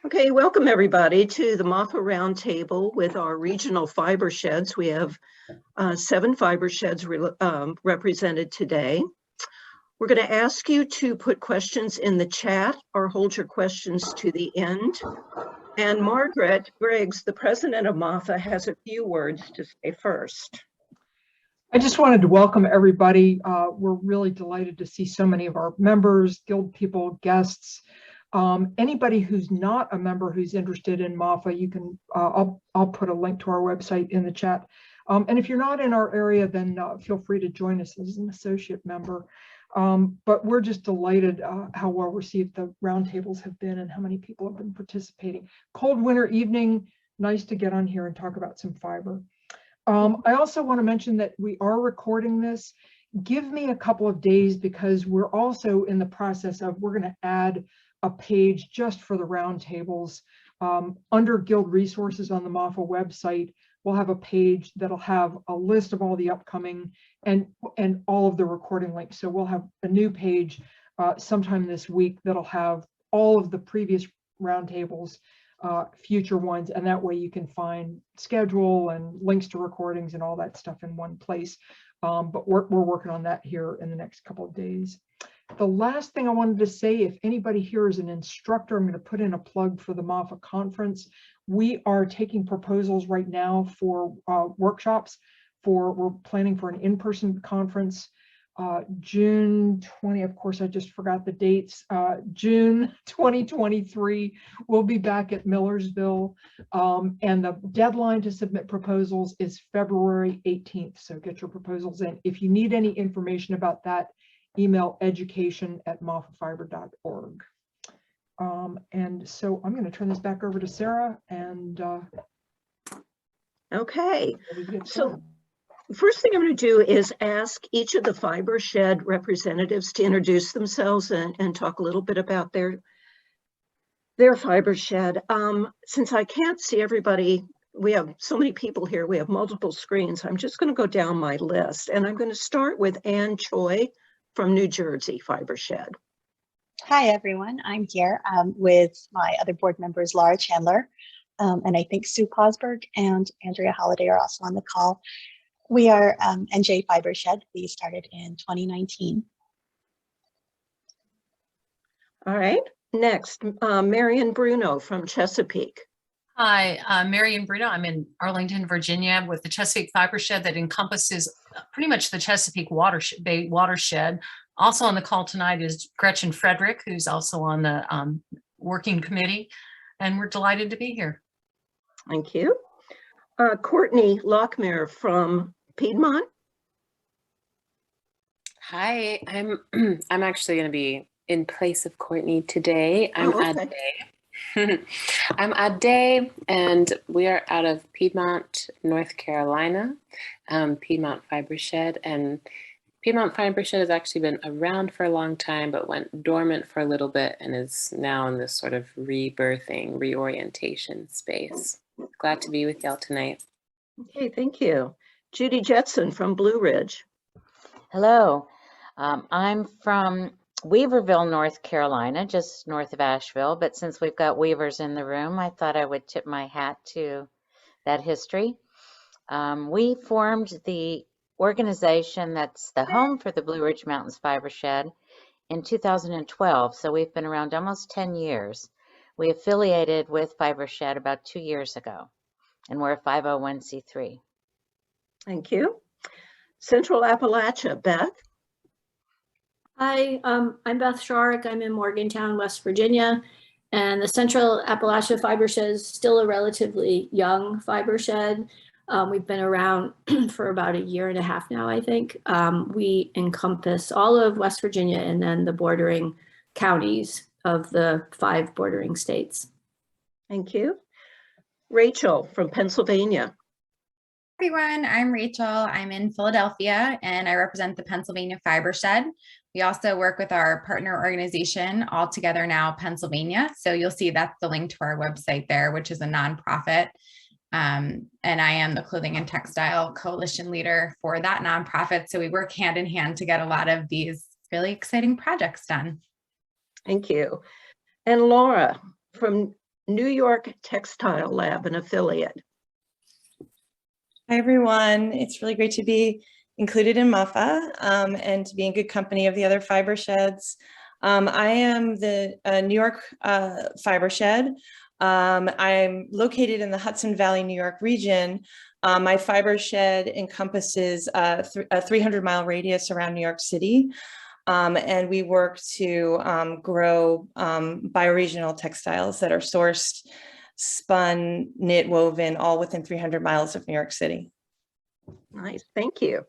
Okay, welcome everybody to the MAFA Roundtable with our regional fiber sheds. We have 7 fiber sheds represented today. We're going to ask you to put questions in the chat or hold your questions to the end. And Margaret Griggs, the president of MAFA, has a few words to say first. I just wanted to welcome everybody. We're really delighted to see so many of our members, guild people, guests. Anybody who's not a member who's interested in MAFA, you can, I'll put a link to our website in the chat. And if you're not in our area, then feel free to join us as an associate member. But we're just delighted how well received the roundtables have been and how many people have been participating. Cold winter evening, nice to get on here and talk about some fiber. I also want to mention that we are recording this. Give me a couple of days because we're also in the process of, we're going to add a page just for the roundtables. Under Guild Resources on the MAFA website, we'll have a page that'll have a list of all the upcoming and all of the recording links. So we'll have a new page sometime this week that'll have all of the previous roundtables, future ones, and that way you can find schedule and links to recordings and all that stuff in one place. But we're working on that here in the next couple of days. The last thing I wanted to say, if anybody here is an instructor, I'm going to put in a plug for the MAFA conference. We are taking proposals right now for workshops. We're planning for an in-person conference, June 20, of course, I just forgot the dates, June 2023, we'll be back at Millersville, and the deadline to submit proposals is February 18th, so get your proposals in. If you need any information about that, email education@mafafiber.org. And so I'm going to turn this back over to Sarah and okay, so first thing I'm going to do is ask each of the fiber shed representatives to introduce themselves and talk a little bit about their fiber shed. Since I can't see everybody, we have so many people here, we have multiple screens. I'm just going to go down my list, and I'm going to start with Ann Choi from New Jersey Fiber Shed. Hi, everyone. I'm here with my other board members, Laura Chandler, and I think Sue Cosberg and Andrea Holliday are also on the call. We are NJ Fiber Shed. We started in 2019. All right. Next, Marion Bruno from Chesapeake. Hi, Marion Bruno. I'm in Arlington, Virginia with the Chesapeake Fiber Shed that encompasses pretty much the Chesapeake Bay watershed. Also on the call tonight is Gretchen Frederick, who's also on the working committee, and we're delighted to be here. Thank you. Courtney Lockmere from Piedmont. Hi, I'm actually going to be in place of Courtney today. I'm I'm Ade, and we are out of Piedmont, North Carolina, Piedmont Fiber Shed. And Piedmont Fiber Shed has actually been around for a long time, but went dormant for a little bit and is now in this sort of rebirthing, reorientation space. Glad to be with y'all tonight. Okay, thank you. Judy Jetson from Blue Ridge. Hello, I'm from Weaverville, North Carolina, just north of Asheville, but since we've got Weavers in the room, I thought I would tip my hat to that history. We formed the organization that's the home for the Blue Ridge Mountains Fiber Shed in 2012, so we've been around almost 10 years. We affiliated with Fiber Shed about 2 years ago, and we're a 501c3. Thank you. Central Appalachia, Beth. Hi, I'm Beth Shark. I'm in Morgantown, West Virginia, and the Central Appalachia Fiber Shed is still a relatively young fiber shed. We've been around for about 1.5 years now, I think. We encompass all of West Virginia and then the bordering counties of the 5 bordering states. Thank you. Rachel from Pennsylvania. Everyone, I'm Rachel. I'm in Philadelphia and I represent the Pennsylvania Fiber Shed. We also work with our partner organization, All Together Now Pennsylvania. So you'll see that's the link to our website there, which is a nonprofit. And I am the Clothing and Textile Coalition leader for that nonprofit. So we work hand in hand to get a lot of these really exciting projects done. Thank you. And Laura from New York Textile Lab, an affiliate. Hi, everyone. It's really great to be included in MAFA and to be in good company of the other fiber sheds. I am the New York fiber shed. I'm located in the Hudson Valley, New York region. My fiber shed encompasses a 300-mile radius around New York City. And we work to grow bioregional textiles that are sourced, spun, knit, woven, all within 300 miles of New York City. Nice, thank you.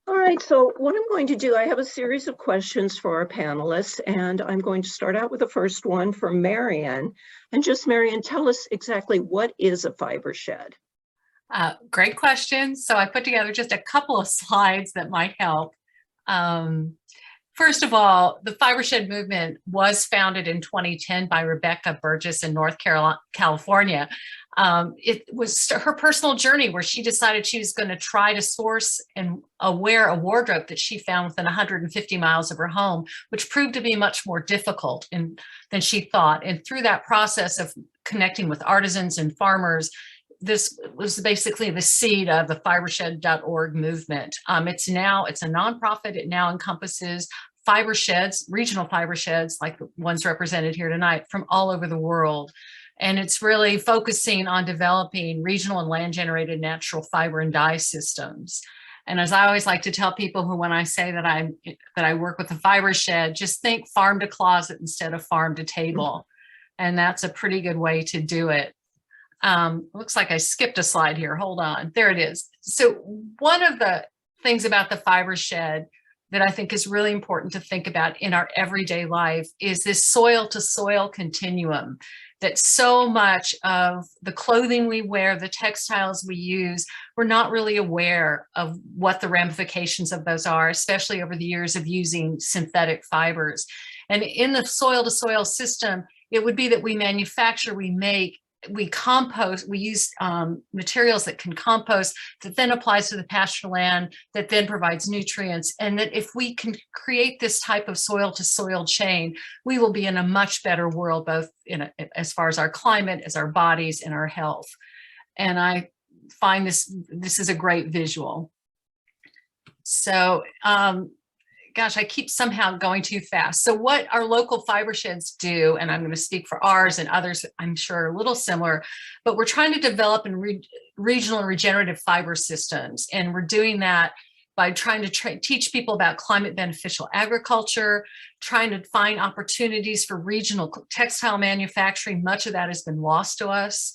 All right, so what I'm going to do, I have a series of questions for our panelists, and I'm going to start out with the first one from Marian. And just Marian, tell us exactly what is a fiber shed? Great question. So I put together just a couple of slides that might help. First of all, the Fibershed movement was founded in 2010 by Rebecca Burgess in North California. It was her personal journey where she decided she was going to try to source and wear a wardrobe that she found within 150 miles of her home, which proved to be much more difficult than she thought. And through that process of connecting with artisans and farmers, this was basically the seed of the fibershed.org movement. It's a nonprofit. It now encompasses fiber sheds, regional fiber sheds like the ones represented here tonight from all over the world. And it's really focusing on developing regional and land generated natural fiber and dye systems. And as I always like to tell people who, when I say that I work with a fiber shed, just think farm to closet instead of farm to table. And that's a pretty good way to do it. Looks like I skipped a slide here. Hold on. There it is. So one of the things about the fiber shed that I think is really important to think about in our everyday life is this soil to soil continuum, that so much of the clothing we wear, the textiles we use, we're not really aware of what the ramifications of those are, especially over the years of using synthetic fibers. And in the soil to soil system, it would be that we manufacture, we make, we compost, we use materials that can compost, that then applies to the pasture land, that then provides nutrients. And that if we can create this type of soil to soil chain, we will be in a much better world, both as far as our climate, as our bodies, and our health. And I find this is a great visual. So, gosh, I keep somehow going too fast. So what our local fiber sheds do, and I'm going to speak for ours and others, I'm sure are a little similar, but we're trying to develop regional and regenerative fiber systems. And we're doing that by trying to teach people about climate beneficial agriculture, trying to find opportunities for regional textile manufacturing. Much of that has been lost to us.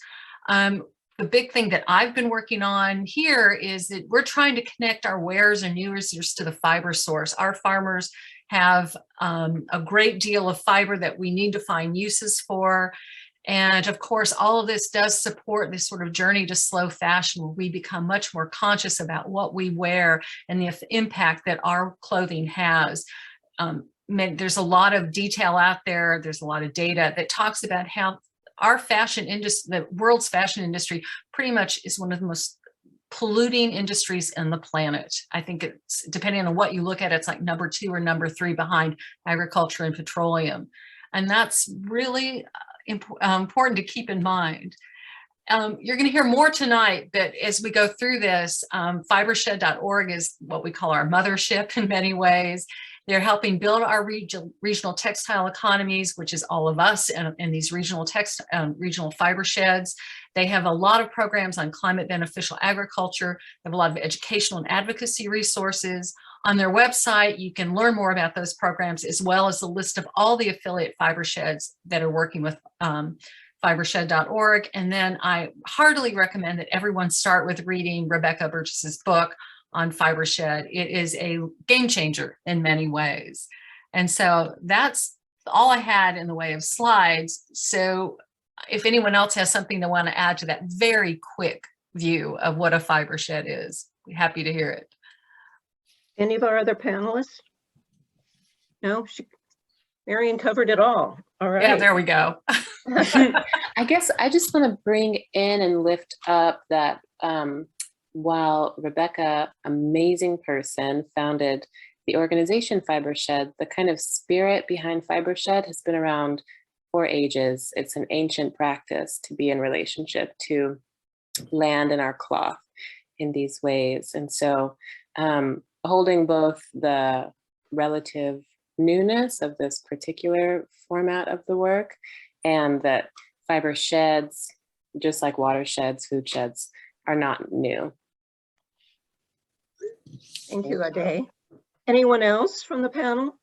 The big thing that I've been working on here is that we're trying to connect our wearers and users to the fiber source. Our farmers have a great deal of fiber that we need to find uses for. And of course, all of this does support this sort of journey to slow fashion, where we become much more conscious about what we wear and the impact that our clothing has. There's a lot of detail out there. There's a lot of data that talks about how our fashion industry, the world's fashion industry, pretty much is one of the most polluting industries on the planet. I think it's, depending on what you look at, it's like number 2 or number 3 behind agriculture and petroleum. And that's really important to keep in mind. You're going to hear more tonight, but as we go through this, fibershed.org is what we call our mothership in many ways. They're helping build our regional textile economies, which is all of us and these regional fiber sheds. They have a lot of programs on climate beneficial agriculture. They have a lot of educational and advocacy resources. On their website, you can learn more about those programs, as well as a list of all the affiliate fiber sheds that are working with fibershed.org. And then I heartily recommend that everyone start with reading Rebecca Burgess's book on Fibershed. It is a game changer in many ways. And so that's all I had in the way of slides. So if anyone else has something they want to add to that very quick view of what a fiber shed is, we're happy to hear it. Any of our other panelists? No, Marian covered it all. All right. Yeah, there we go. I guess I just want to bring in and lift up that while Rebecca, amazing person, founded the organization Fibershed, the kind of spirit behind Fibershed has been around for ages. It's an ancient practice to be in relationship to land and our cloth in these ways. And so holding both the relative newness of this particular format of the work, and that fiber sheds, just like watersheds, food sheds, are not new. Thank you, Ade. Anyone else from the panel?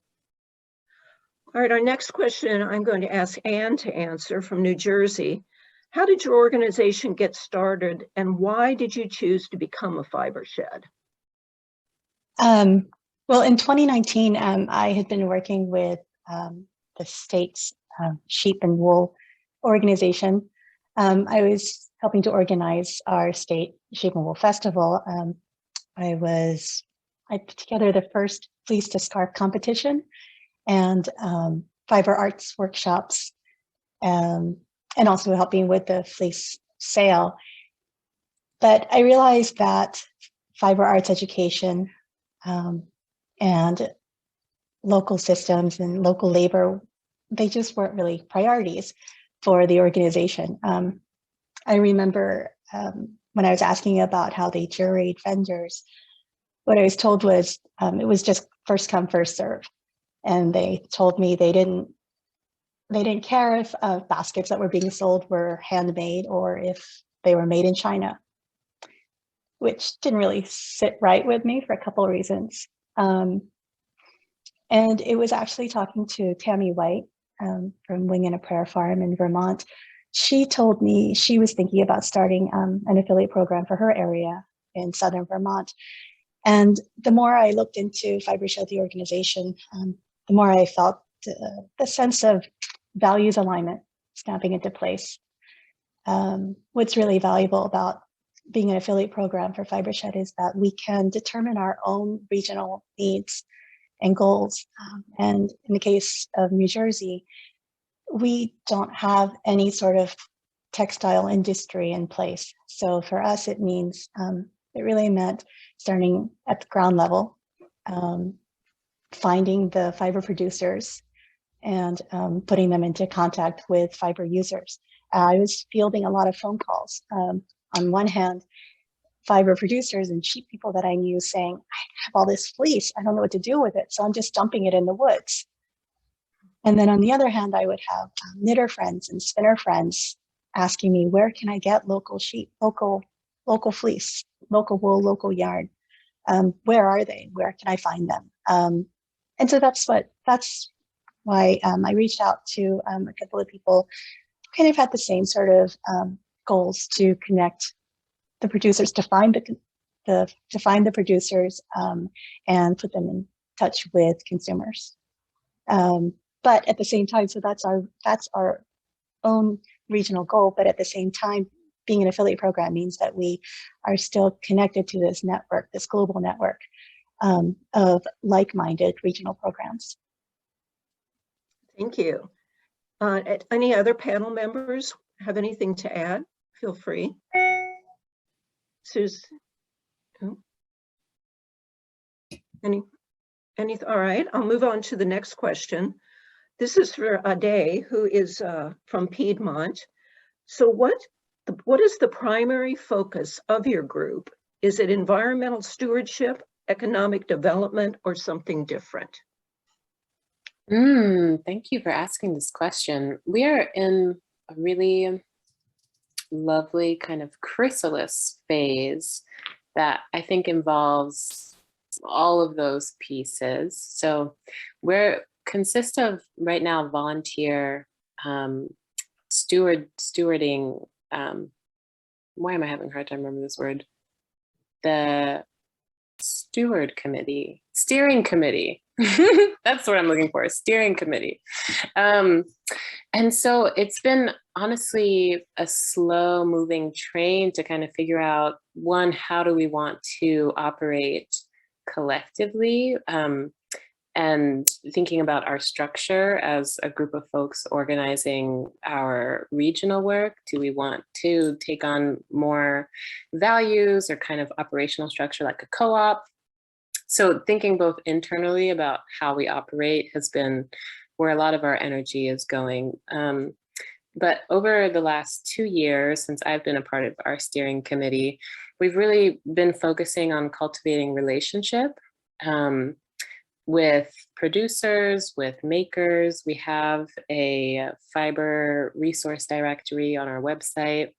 All right, our next question I'm going to ask Anne to answer from New Jersey. How did your organization get started, and why did you choose to become a fiber shed? Well, in 2019, I had been working with the state's sheep and wool organization. I was helping to organize our state sheep and wool festival. I put together the first fleece to scarf competition and fiber arts workshops, and also helping with the fleece sale. But I realized that fiber arts education and local systems and local labor, they just weren't really priorities for the organization. I remember when I was asking about how they juried vendors, what I was told was it was just first come, first serve. And they told me they didn't care if baskets that were being sold were handmade or if they were made in China, which didn't really sit right with me for a couple of reasons. And it was actually talking to Tammy White from Wing and a Prayer Farm in Vermont. She told me she was thinking about starting an affiliate program for her area in Southern Vermont. And the more I looked into Fibershed, the organization, the more I felt the sense of values alignment snapping into place. What's really valuable about being an affiliate program for Fibershed is that we can determine our own regional needs and goals. And in the case of New Jersey, we don't have any sort of textile industry in place. So for us, it means, it really meant starting at the ground level, finding the fiber producers and putting them into contact with fiber users. I was fielding a lot of phone calls. On one hand, fiber producers and sheep people that I knew saying, I have all this fleece, I don't know what to do with it, so I'm just dumping it in the woods. And then on the other hand, I would have knitter friends and spinner friends asking me, where can I get local sheep, local fleece, local wool, local yarn? Where are they? Where can I find them? And so that's why I reached out to a couple of people who kind of had the same sort of goals to connect the producers, to find the producers and put them in touch with consumers. But at the same time, so that's our own regional goal. But at the same time, being an affiliate program means that we are still connected to this network, this global network of like-minded regional programs. Thank you. Any other panel members have anything to add? Feel free. Suze? Oh. All right, I'll move on to the next question. This is for Ade, who is from Piedmont. So what is the primary focus of your group? Is it environmental stewardship, economic development, or something different? Thank you for asking this question. We are in a really lovely kind of chrysalis phase that I think involves all of those pieces. So we're consist of right now volunteer stewarding. Why am I having a hard time remembering this word? The steering committee. That's what I'm looking for, a steering committee. And so it's been honestly a slow moving train to kind of figure out, one, how do we want to operate collectively? And thinking about our structure as a group of folks organizing our regional work. Do we want to take on more values or kind of operational structure like a co-op? So thinking both internally about how we operate has been where a lot of our energy is going. But over the last 2 years, since I've been a part of our steering committee, we've really been focusing on cultivating relationship with producers, with makers. We have a fiber resource directory on our website.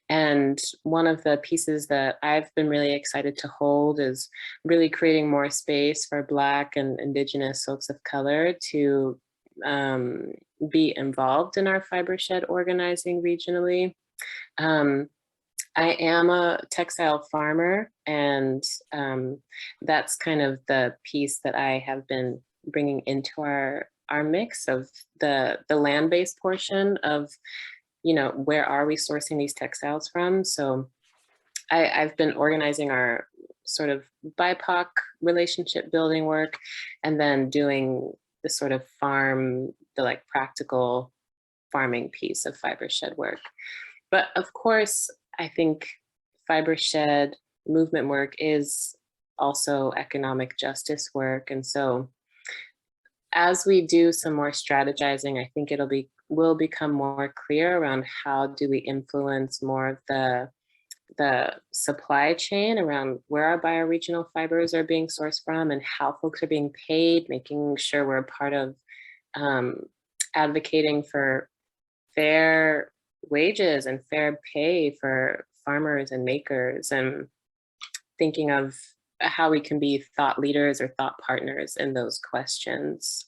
And one of the pieces that I've been really excited to hold is really creating more space for Black and Indigenous folks of color to be involved in our Fibershed organizing regionally. I am a textile farmer, and that's kind of the piece that I have been bringing into our mix of the land-based portion of, you know, where are we sourcing these textiles from? So I've been organizing our sort of BIPOC relationship building work, and then doing the sort of the like practical farming piece of Fibershed work. But of course, I think Fibershed movement work is also economic justice work. And so as we do some more strategizing, I think will become more clear around how do we influence more of the supply chain around where our bioregional fibers are being sourced from and how folks are being paid, making sure we're a part of advocating for fair wages and fair pay for farmers and makers, and thinking of how we can be thought leaders or thought partners in those questions.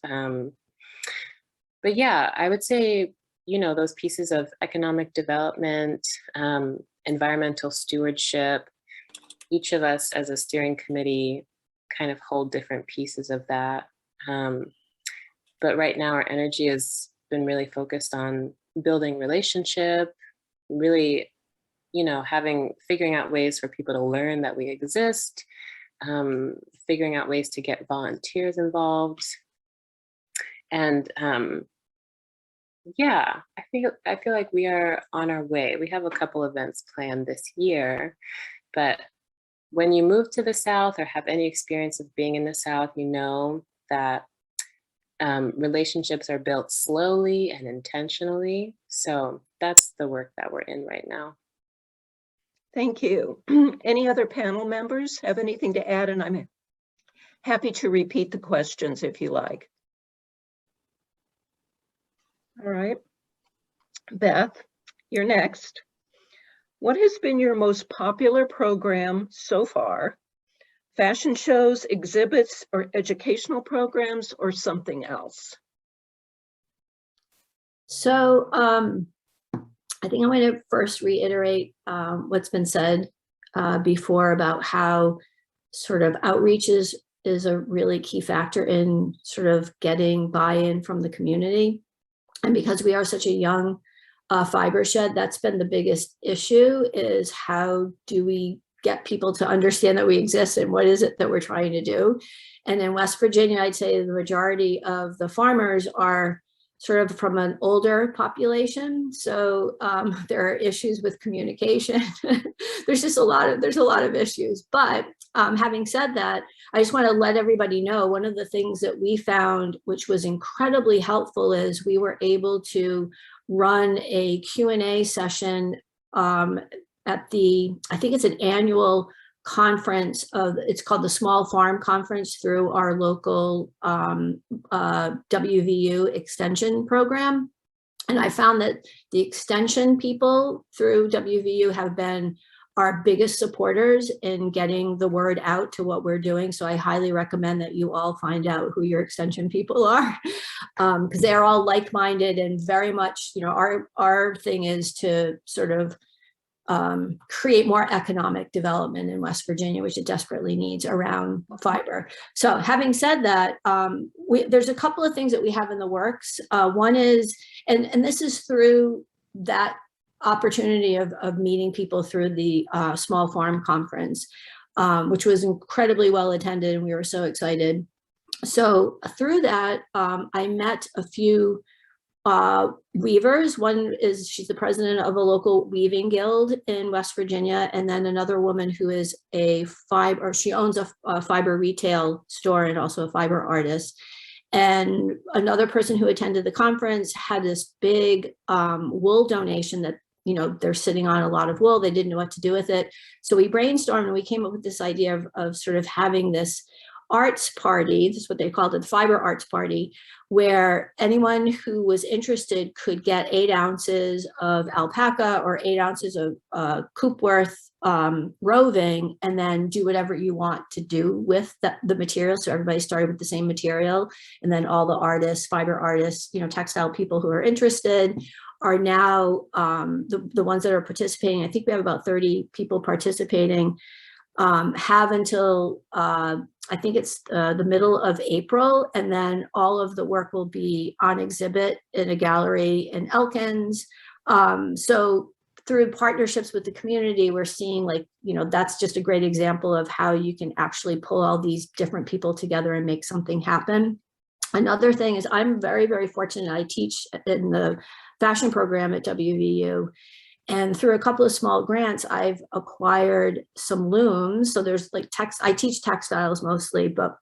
But yeah, I would say, you know, those pieces of economic development, environmental stewardship, each of us as a steering committee kind of hold different pieces of that. But right now our energy has been really focused on building relationship, really, you know, figuring out ways for people to learn that we exist, figuring out ways to get volunteers involved. And yeah, I feel like we are on our way. We have a couple events planned this year, but when you move to the South or have any experience of being in the South, you know that relationships are built slowly and intentionally. So that's the work that we're in right now. Thank you. Any other panel members have anything to add? And I'm happy to repeat the questions if you like. All right. Beth, you're next. What has been your most popular program so far? Fashion shows, exhibits, or educational programs, or something else? So I think I'm going to first reiterate what's been said before about how sort of outreach is a really key factor in sort of getting buy-in from the community. And because we are such a young Fibershed, that's been the biggest issue, is how do we get people to understand that we exist and what is it that we're trying to do. And in West Virginia, I'd say the majority of the farmers are sort of from an older population. So there are issues with communication. There's a lot of issues. But having said that, I just want to let everybody know one of the things that we found, which was incredibly helpful, is we were able to run a Q&A session at I think it's an annual conference it's called the Small Farm Conference through our local WVU extension program. And I found that the extension people through WVU have been our biggest supporters in getting the word out to what we're doing. So I highly recommend that you all find out who your extension people are, because they are all like-minded and very much, you know, our thing is to sort of create more economic development in West Virginia, which it desperately needs around fiber. So having said that, there's a couple of things that we have in the works. One is, and this is through that opportunity of meeting people through the Small Farm Conference, which was incredibly well attended, and we were so excited. So through that, I met a few weavers. One is, she's the president of a local weaving guild in West Virginia, and then another woman who is she owns a fiber retail store and also a fiber artist. And another person who attended the conference had this big wool donation that, you know, they're sitting on a lot of wool. They didn't know what to do with it. So we brainstormed and we came up with this idea of sort of having this arts party. This is what they called it, the fiber arts party, where anyone who was interested could get 8 ounces of alpaca or 8 ounces of coopworth roving, and then do whatever you want to do with the material. So everybody started with the same material, and then all the artists, fiber artists, you know, textile people who are interested are now the ones that are participating. I think we have about 30 people participating, have until I think it's the middle of April, and then all of the work will be on exhibit in a gallery in Elkins. So through partnerships with the community, we're seeing, like, you know, that's just a great example of how you can actually pull all these different people together and make something happen. Another thing is I'm very, very fortunate. I teach in the fashion program at WVU. And through a couple of small grants, I've acquired some looms. So there's like I teach textiles mostly, but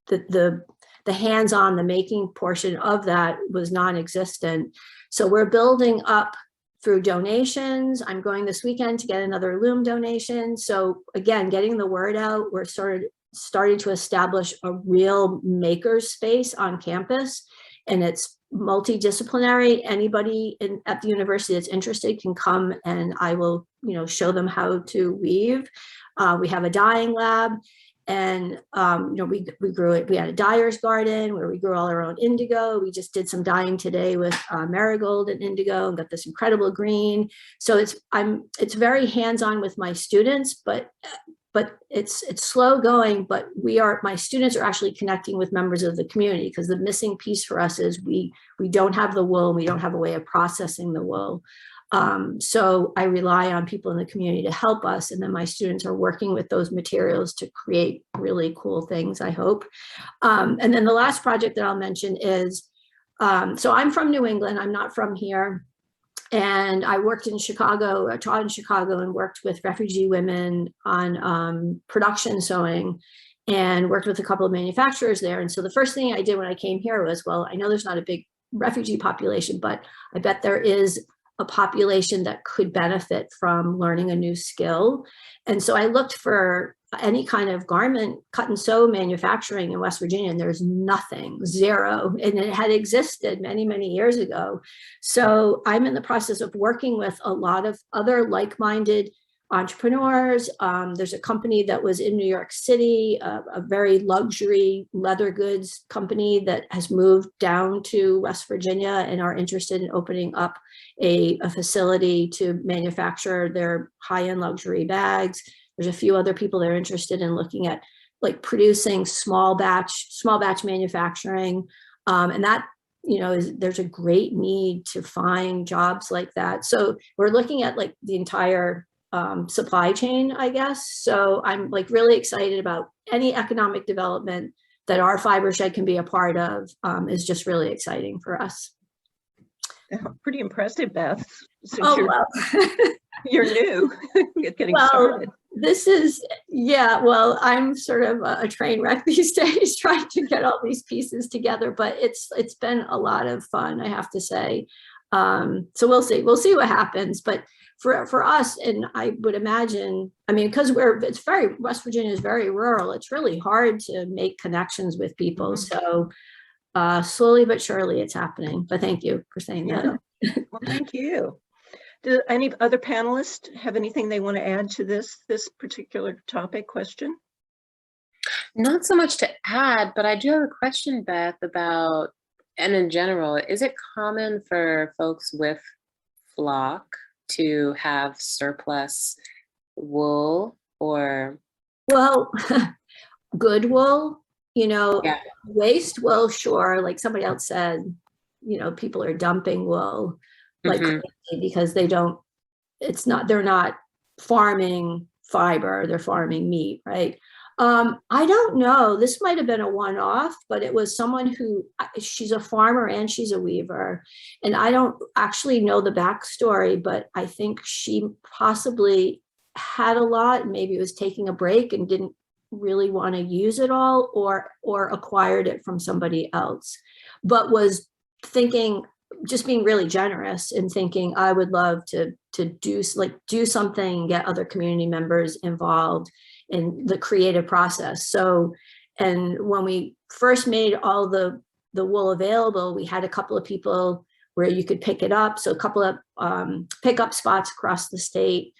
the hands-on, the making portion of that was non-existent. So we're building up through donations. I'm going this weekend to get another loom donation. So again, getting the word out, we're starting to establish a real maker's space on campus, and it's multidisciplinary. Anybody at the university that's interested can come, and I will, you know, show them how to weave. We have a dyeing lab, and you know, we grew it. We had a dyer's garden where we grew all our own indigo. We just did some dyeing today with marigold and indigo, and got this incredible green. So it's very hands-on with my students, but it's slow going, but my students are actually connecting with members of the community, because the missing piece for us is we don't have the wool, and we don't have a way of processing the wool. So I rely on people in the community to help us, and then my students are working with those materials to create really cool things, I hope. And then the last project that I'll mention is, so I'm from New England, I'm not from here. And I worked in Chicago, I taught in Chicago and worked with refugee women on production sewing, and worked with a couple of manufacturers there. And so the first thing I did when I came here was, well, I know there's not a big refugee population, but I bet there is a population that could benefit from learning a new skill. And so I looked for any kind of garment cut and sew manufacturing in West Virginia, and there's nothing, zero, and it had existed many, many years ago. So I'm in the process of working with a lot of other like-minded entrepreneurs. There's a company that was in New York City, a very luxury leather goods company that has moved down to West Virginia and are interested in opening up a facility to manufacture their high-end luxury bags. There's a few other people that are interested in looking at like producing small batch manufacturing. And that, you know, there's a great need to find jobs like that. So we're looking at like the entire supply chain, I guess. So I'm like really excited about any economic development that our Fibershed can be a part of, is just really exciting for us. Pretty impressive, Beth. Since Well. you're new, getting Well, started. This is, yeah, well, I'm sort of a train wreck these days trying to get all these pieces together, but it's been a lot of fun, I have to say. So we'll see what happens. But for us, and I would imagine, I mean, because West Virginia is very rural, it's really hard to make connections with people. So slowly but surely it's happening. But thank you for saying that. Well, thank you. Do any other panelists have anything they want to add to this particular topic question? Not so much to add, but I do have a question, Beth, about, and in general, is it common for folks with flock to have surplus wool or? Well, good wool, you know, yeah. Waste wool, sure. Like somebody else said, you know, people are dumping wool like crazy because they're not farming fiber, they're farming meat, right? I don't know, this might have been a one-off, but it was someone she's a farmer and she's a weaver. And I don't actually know the backstory, but I think she possibly had a lot, maybe was taking a break and didn't really want to use it all or acquired it from somebody else, but was thinking, just being really generous and thinking I would love to do something, get other community members involved in the creative process. So, and when we first made all the wool available, we had a couple of people where you could pick it up. So a couple of pickup spots across the state,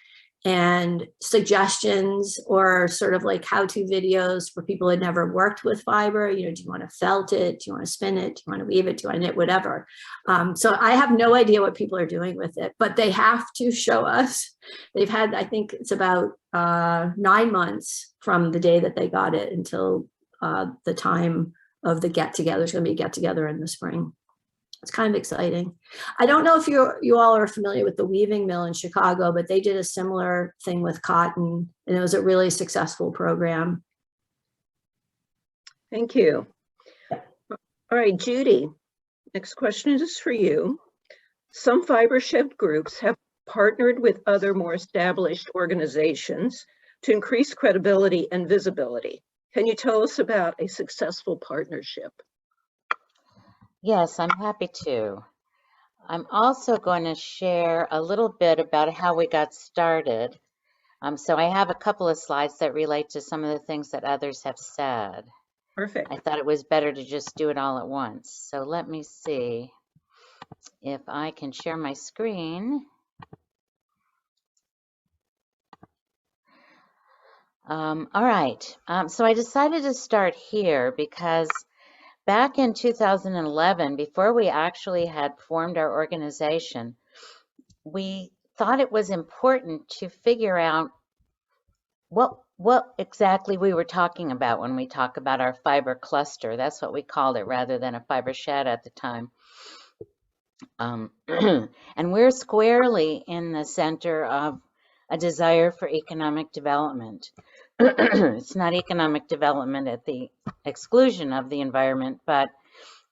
and suggestions or sort of like how-to videos for people who had never worked with fiber. You know, do you want to felt it? Do you want to spin it? Do you want to weave it? Do you want to knit? Whatever. So I have no idea what people are doing with it, but they have to show us. They've had, I think it's about 9 months from the day that they got it until the time of the get-together. There's going to be a get-together in the spring. It's kind of exciting. I don't know if you all are familiar with the weaving mill in Chicago, but they did a similar thing with cotton, and it was a really successful program. Thank you. All right, Judy, next question is for you. Some Fibershed groups have partnered with other more established organizations to increase credibility and visibility. Can you tell us about a successful partnership? Yes, I'm happy to. I'm also going to share a little bit about how we got started. So I have a couple of slides that relate to some of the things that others have said. Perfect. I thought it was better to just do it all at once. So let me see if I can share my screen. All right, so I decided to start here because back in 2011, before we actually had formed our organization, we thought it was important to figure out what exactly we were talking about when we talk about our fiber cluster. That's what we called it rather than a fiber shed at the time. And we're squarely in the center of a desire for economic development. It's not economic development at the exclusion of the environment, but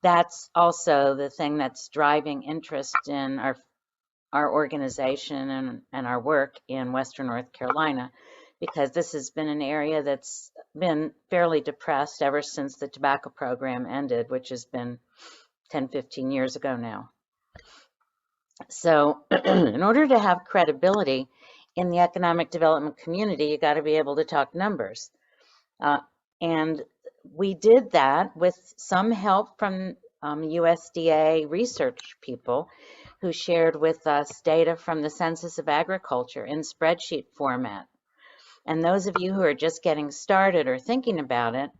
that's also the thing that's driving interest in our organization and our work in Western North Carolina, because this has been an area that's been fairly depressed ever since the tobacco program ended, which has been 10, 15 years ago now. So in order to have credibility in the economic development community, you got to be able to talk numbers. And we did that with some help from USDA research people who shared with us data from the Census of Agriculture in spreadsheet format. And those of you who are just getting started or thinking about it,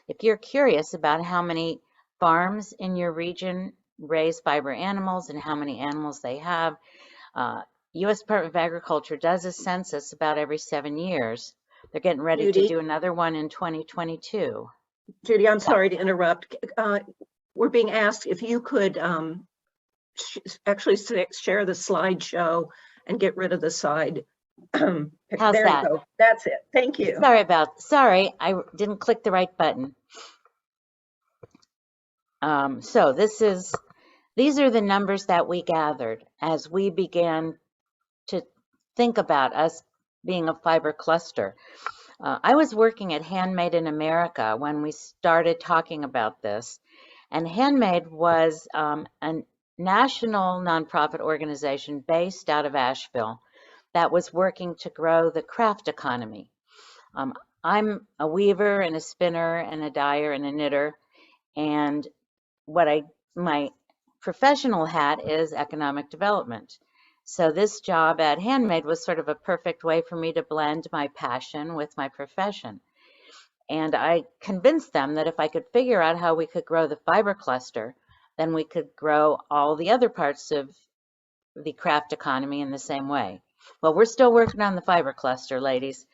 if you're curious about how many farms in your region raise fiber animals and how many animals they have, U.S. Department of Agriculture does a census about every 7 years. They're getting ready Judy? to do another one in 2022. Judy, I'm sorry to interrupt. We're being asked if you could actually share the slideshow and get rid of the side. How's there that? you go. That's it. Thank you. Sorry, I didn't click the right button. So these are the numbers that we gathered as we began to think about us being a fiber cluster. I was working at Handmade in America when we started talking about this, and Handmade was a national nonprofit organization based out of Asheville that was working to grow the craft economy. I'm a weaver and a spinner and a dyer and a knitter, and my professional hat is economic development. So this job at Handmade was sort of a perfect way for me to blend my passion with my profession. And I convinced them that if I could figure out how we could grow the fiber cluster, then we could grow all the other parts of the craft economy in the same way. Well, we're still working on the fiber cluster, ladies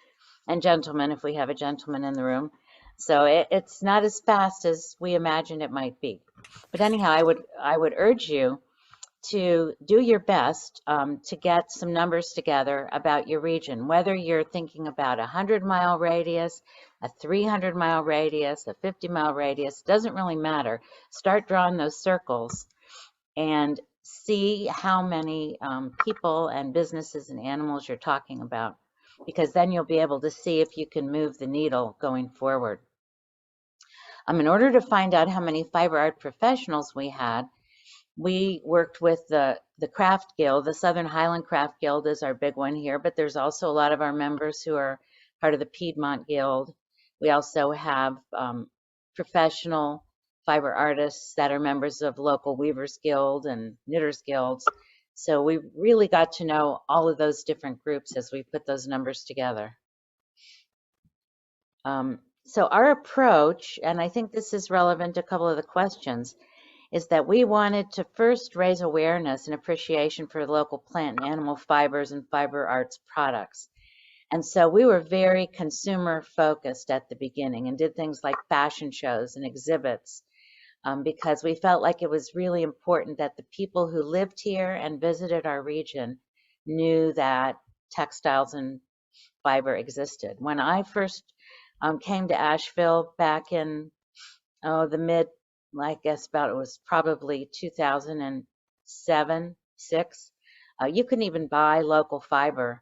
and gentlemen, if we have a gentleman in the room. So it's not as fast as we imagined it might be. But anyhow, I would urge you to do your best to get some numbers together about your region, whether you're thinking about a 100-mile radius, a 300-mile radius, a 50-mile radius, doesn't really matter. Start drawing those circles and see how many people and businesses and animals you're talking about. because then you'll be able to see if you can move the needle going forward. In order to find out how many fiber art professionals we had, we worked with the Craft Guild. The Southern Highland Craft Guild is our big one here, but there's also a lot of our members who are part of the Piedmont Guild. We also have professional fiber artists that are members of local Weavers Guild and Knitters Guilds. So we really got to know all of those different groups as we put those numbers together. So our approach, and I think this is relevant to a couple of the questions, is that we wanted to first raise awareness and appreciation for local plant and animal fibers and fiber arts products. And so we were very consumer focused at the beginning and did things like fashion shows and exhibits, because we felt like it was really important that the people who lived here and visited our region knew that textiles and fiber existed. When I first came to Asheville back in I guess it was probably 2007, 6. You couldn't even buy local fiber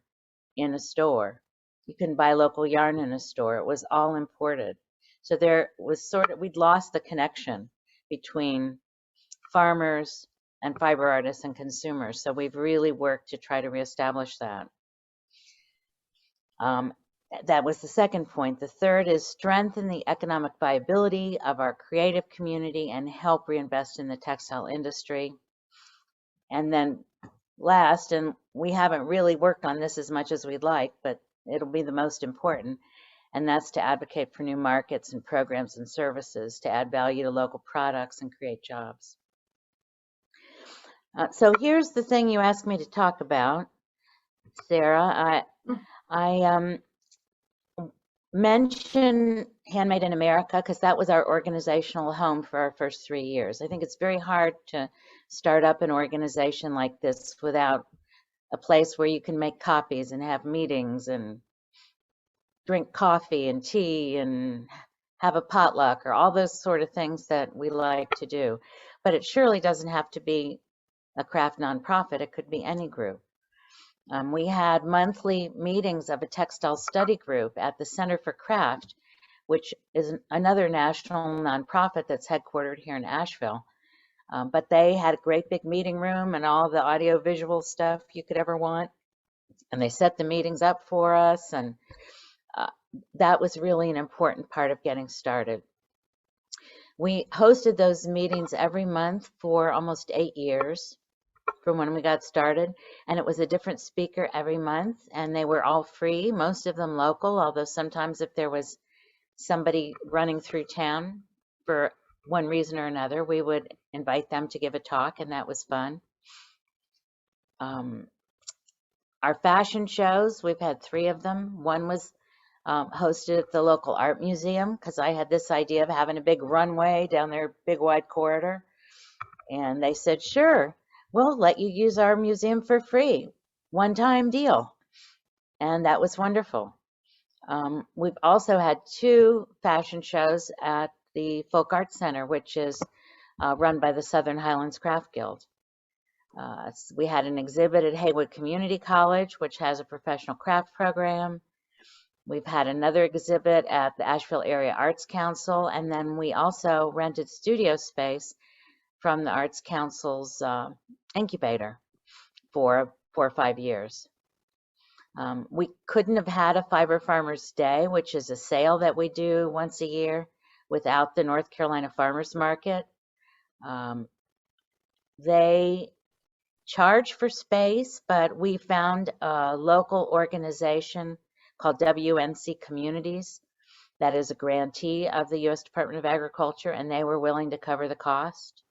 in a store. You couldn't buy local yarn in a store. It was all imported. So there was we'd lost the connection between farmers and fiber artists and consumers. So we've really worked to try to reestablish that. That was the second point. The third is strengthen the economic viability of our creative community and help reinvest in the textile industry. And then last, and we haven't really worked on this as much as we'd like, but it'll be the most important, and that's to advocate for new markets and programs and services to add value to local products and create jobs. So here's the thing you asked me to talk about, Sarah. I mention Handmade in America because that was our organizational home for our first 3 years. I think it's very hard to start up an organization like this without a place where you can make copies and have meetings and drink coffee and tea and have a potluck or all those sort of things that we like to do. But it surely doesn't have to be a craft nonprofit. It could be any group. We had monthly meetings of a textile study group at the Center for Craft, which is another national nonprofit that's headquartered here in Asheville. But they had a great big meeting room and all the audio visual stuff you could ever want. And they set the meetings up for us. And that was really an important part of getting started. We hosted those meetings every month for almost 8 years from when we got started, and it was a different speaker every month, and they were all free, most of them local, although sometimes if there was somebody running through town for one reason or another, we would invite them to give a talk, and that was fun. Our fashion shows, we've had 3 of them. One was hosted at the local art museum because I had this idea of having a big runway down their big wide corridor, and they said, sure, we'll let you use our museum for free, one-time deal. And that was wonderful. We've also had 2 fashion shows at the Folk Arts Center, which is run by the Southern Highlands Craft Guild. We had an exhibit at Haywood Community College, which has a professional craft program. We've had another exhibit at the Asheville Area Arts Council, and then we also rented studio space from the Arts Council's incubator for 4 or 5 years. We couldn't have had a Fiber Farmers Day, which is a sale that we do once a year, without the North Carolina Farmers Market. They charge for space, but we found a local organization called WNC Communities that is a grantee of the U.S. Department of Agriculture, and they were willing to cover the cost.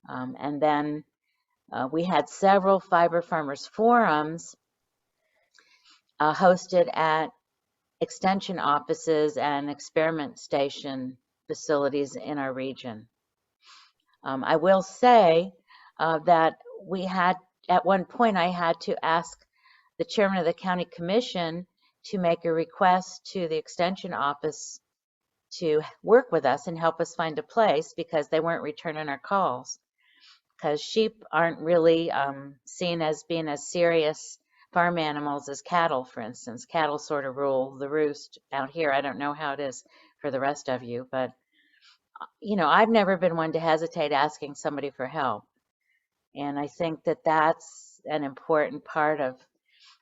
And then we had several Fiber Farmers Forums hosted at extension offices and experiment station facilities in our region. I will say that we had, at one point, I had to ask the chairman of the county commission to make a request to the extension office to work with us and help us find a place because they weren't returning our calls. Because sheep aren't really seen as being as serious farm animals as cattle, for instance. Cattle sort of rule the roost out here. I don't know how it is for the rest of you, but I've never been one to hesitate asking somebody for help. And I think that that's an important part of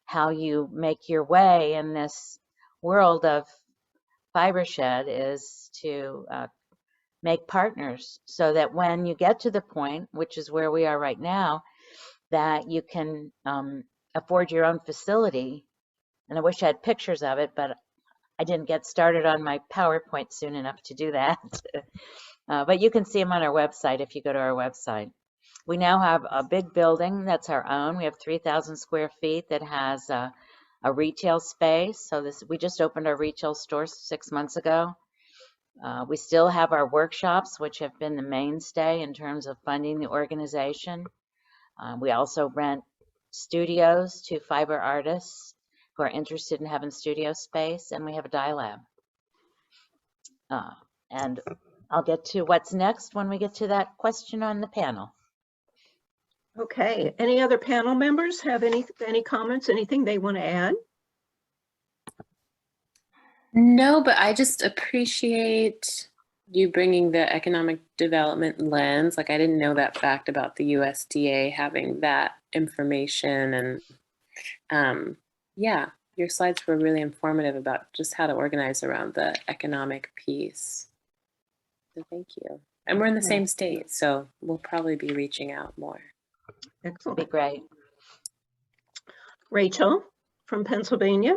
how you make your way in this world of Fibershed, is to make partners, so that when you get to the point, which is where we are right now, that you can afford your own facility. And I wish I had pictures of it, but I didn't get started on my PowerPoint soon enough to do that. But you can see them on our website if you go to our website. We now have a big building that's our own. We have 3,000 square feet that has a retail space. So we just opened our retail store 6 months ago. We still have our workshops, which have been the mainstay in terms of funding the organization. We also rent studios to fiber artists who are interested in having studio space, and we have a dye lab. And I'll get to what's next when we get to that question on the panel. Okay, any other panel members have any comments, anything they want to add? No, but I just appreciate you bringing the economic development lens. Like, I didn't know that fact about the USDA having that information. And yeah, your slides were really informative about just how to organize around the economic piece. So thank you. And we're in the same state, so we'll probably be reaching out more. Excellent. Be great. Rachel from Pennsylvania.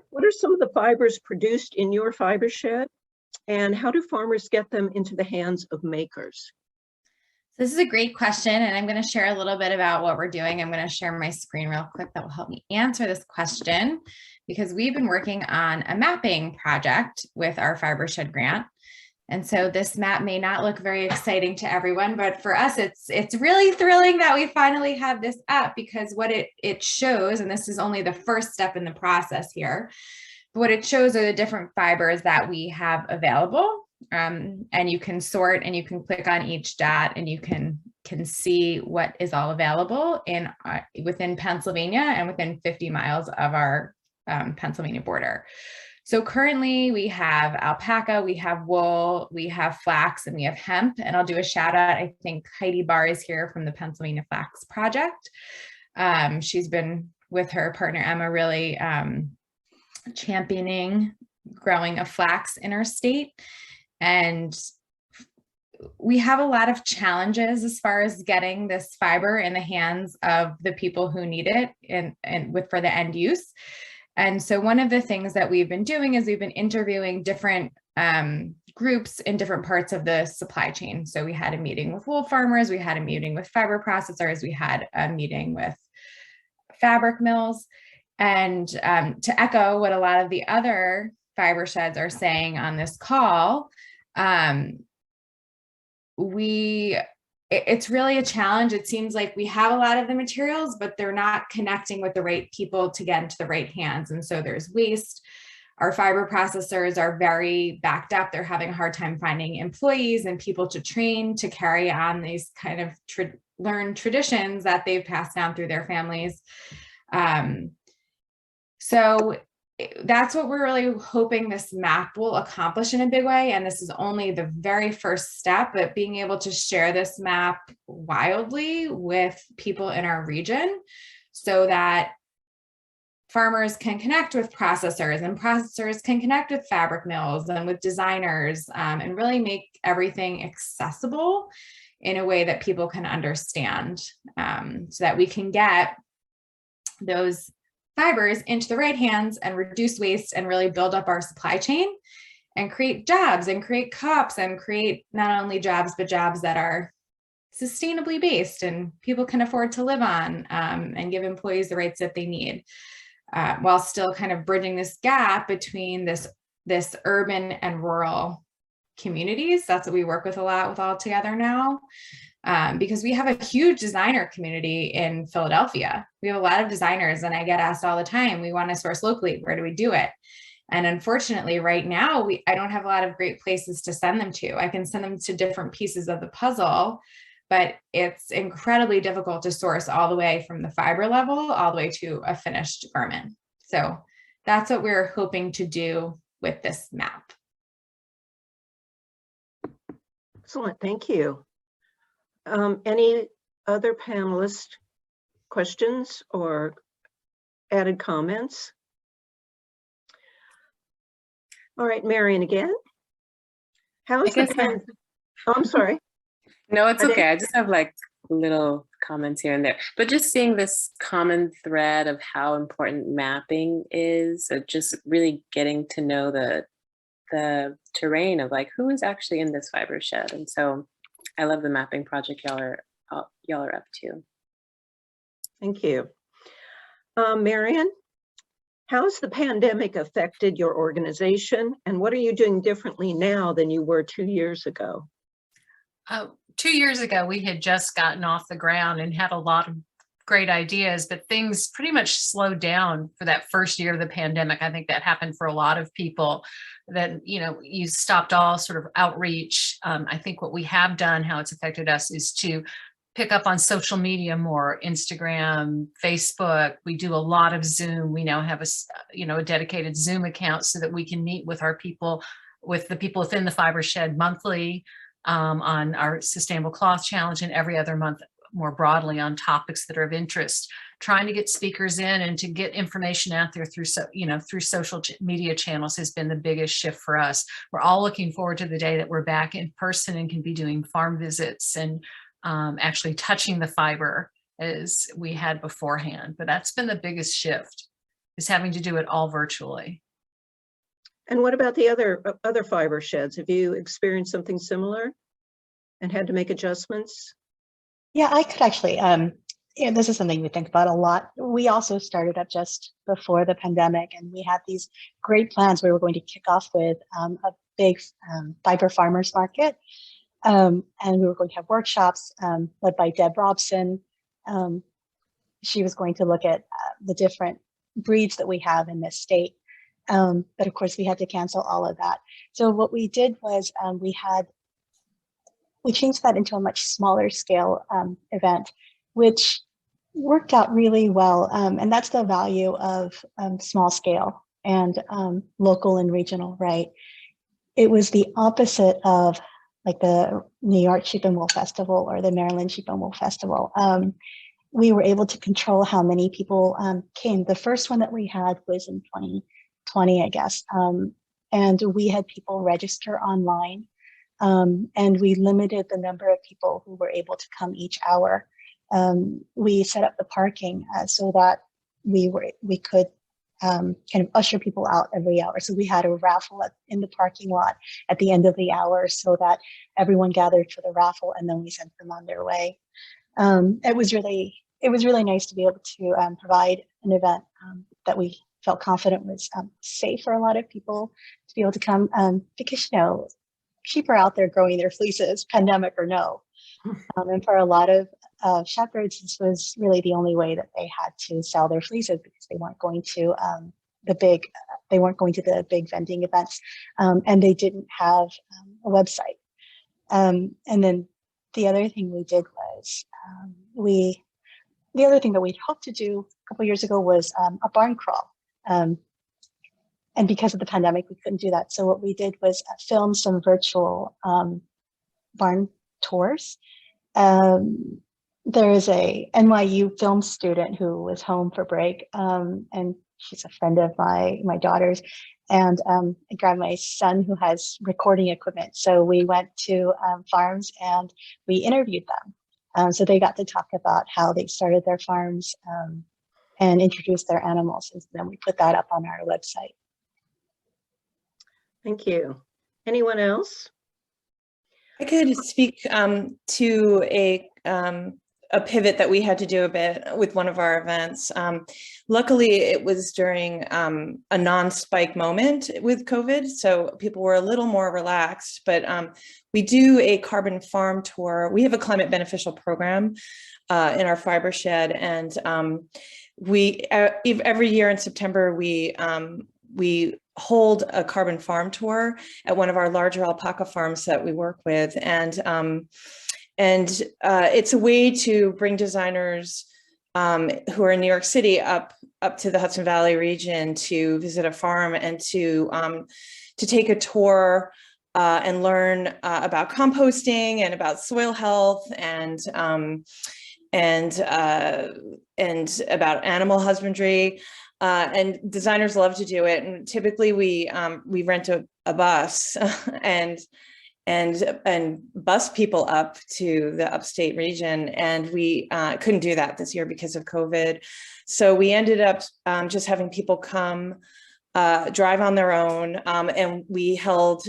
What are some of the fibers produced in your fiber shed, and how do farmers get them into the hands of makers? This is a great question, and I'm going to share a little bit about what we're doing. I'm going to share my screen real quick that will help me answer this question, because we've been working on a mapping project with our Fibershed grant. And so this map may not look very exciting to everyone, but for us, it's really thrilling that we finally have this up, because what it shows, and this is only the first step in the process here, but what it shows are the different fibers that we have available. And you can sort, and you can click on each dot, and you can see what is all available within Pennsylvania and within 50 miles of our Pennsylvania border. So currently we have alpaca, we have wool, we have flax, and we have hemp. And I'll do a shout out. I think Heidi Barr is here from the Pennsylvania Flax Project. She's been with her partner Emma really championing growing of flax in our state. And we have a lot of challenges as far as getting this fiber in the hands of the people who need it for the end use. And so one of the things that we've been doing is we've been interviewing different groups in different parts of the supply chain. So we had a meeting with wool farmers, we had a meeting with fiber processors, we had a meeting with fabric mills. And to echo what a lot of the other fiber sheds are saying on this call, it's really a challenge. It seems like we have a lot of the materials, but they're not connecting with the right people to get into the right hands. And so there's waste. Our fiber processors are very backed up. They're having a hard time finding employees and people to train to carry on these kind of learned traditions that they've passed down through their families. So that's what we're really hoping this map will accomplish in a big way. And this is only the very first step, but being able to share this map wildly with people in our region so that farmers can connect with processors, and processors can connect with fabric mills and with designers, and really make everything accessible in a way that people can understand, so that we can get those fibers into the right hands and reduce waste and really build up our supply chain and create jobs and create co-ops and create not only jobs, but jobs that are sustainably based and people can afford to live on, and give employees the rights that they need, while still kind of bridging this gap between this urban and rural communities. That's what we work with a lot with All Together now. Because we have a huge designer community in Philadelphia. We have a lot of designers, and I get asked all the time, we want to source locally, where do we do it? And unfortunately, right now, I don't have a lot of great places to send them to. I can send them to different pieces of the puzzle, but it's incredibly difficult to source all the way from the fiber level all the way to a finished garment. So that's what we're hoping to do with this map. Excellent, thank you. Any other panelists, questions or added comments? All right, Marion again. How is the oh, I'm sorry. No, it's okay. I just have like little comments here and there, but just seeing this common thread of how important mapping is, or just really getting to know the terrain of like who is actually in this fiber shed. And so I love the mapping project y'all are up to. Thank you. Marion, how has the pandemic affected your organization, and what are you doing differently now than you were 2 years ago? 2 years ago, we had just gotten off the ground and had a lot of great ideas, but things pretty much slowed down for that first year of the pandemic. I think that happened for a lot of people, that, you know, you stopped all sort of outreach. I think what we have done, how it's affected us, is to pick up on social media more, Instagram, Facebook. We do a lot of Zoom. We now have a dedicated Zoom account so that we can meet with our people, with the people within the Fibershed monthly on our Sustainable Cloth Challenge, and every other month more broadly on topics that are of interest, trying to get speakers in and to get information out there through social media channels has been the biggest shift for us. We're all looking forward to the day that we're back in person and can be doing farm visits and actually touching the fiber as we had beforehand. But that's been the biggest shift, is having to do it all virtually. And what about the other fiber sheds? Have you experienced something similar and had to make adjustments? Yeah, I could actually, this is something we think about a lot. We also started up just before the pandemic, and we had these great plans. We were going to kick off with a big fiber farmers market. And we were going to have workshops led by Deb Robson. She was going to look at the different breeds that we have in this state. But of course, we had to cancel all of that. So what we did was we changed that into a much smaller scale event, which worked out really well. And that's the value of small scale and local and regional, right? It was the opposite of like the New York Sheep and Wool Festival or the Maryland Sheep and Wool Festival. We were able to control how many people came. The first one that we had was in 2020, I guess. And we had people register online. And we limited the number of people who were able to come each hour. We set up the parking so that we could kind of usher people out every hour. So we had a raffle in the parking lot at the end of the hour so that everyone gathered for the raffle, and then we sent them on their way. It was really nice to be able to provide an event that we felt confident was safe for a lot of people to be able to come, because, you know, sheep are out there growing their fleeces, pandemic or no. And for a lot of shepherds, this was really the only way that they had to sell their fleeces, because they weren't going to the big vending events, and they didn't have a website. And then the other thing we did was the other thing that we'd hoped to do a couple of years ago was a barn crawl. And because of the pandemic, we couldn't do that. So what we did was film some virtual barn tours. There is a NYU film student who was home for break, and she's a friend of my daughter's. And I grabbed my son, who has recording equipment. So we went to farms and we interviewed them. So they got to talk about how they started their farms and introduced their animals. And then we put that up on our website. Thank you. Anyone else? I could speak to a pivot that we had to do a bit with one of our events. Luckily, it was during a non-spike moment with COVID, so people were a little more relaxed, but we do a carbon farm tour. We have a climate beneficial program in our fiber shed, and every year in September, we hold a carbon farm tour at one of our larger alpaca farms that we work with. And it's a way to bring designers who are in New York City up to the Hudson Valley region to visit a farm and to take a tour and learn about composting and about soil health and about animal husbandry. And designers love to do it. And typically we rent a bus and bus people up to the upstate region. And we couldn't do that this year because of COVID. So we ended up just having people come drive on their own. And we held,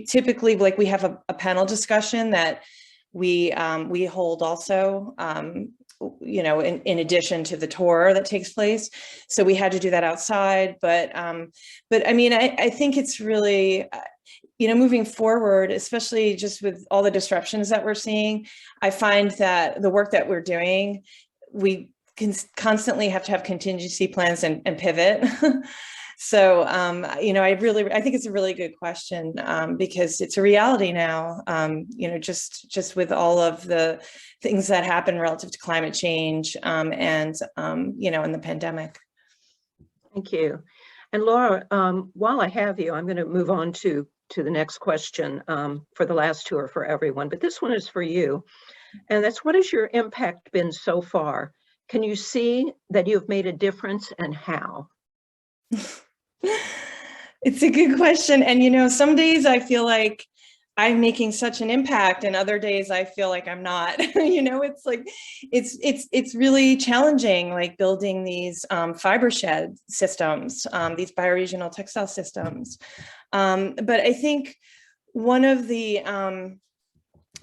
typically, like, we have a panel discussion that we hold also, you know, in addition to the tour that takes place. So we had to do that outside, but I mean, I think it's really, you know, moving forward, especially just with all the disruptions that we're seeing, I find that the work that we're doing, we can constantly have to have contingency plans and pivot. So, you know, I think it's a really good question because it's a reality now, you know, just with all of the things that happen relative to climate change and, you know, in the pandemic. Thank you. And Laura, while I have you, I'm going to move on to the next question. For the last two are for everyone, but this one is for you. And that's, what has your impact been so far? Can you see that you've made a difference, and how? It's a good question. And, you know, some days I feel like I'm making such an impact, and other days I feel like I'm not. You know, it's like, it's really challenging, like building these Fibershed systems, these bioregional textile systems. But I think one of the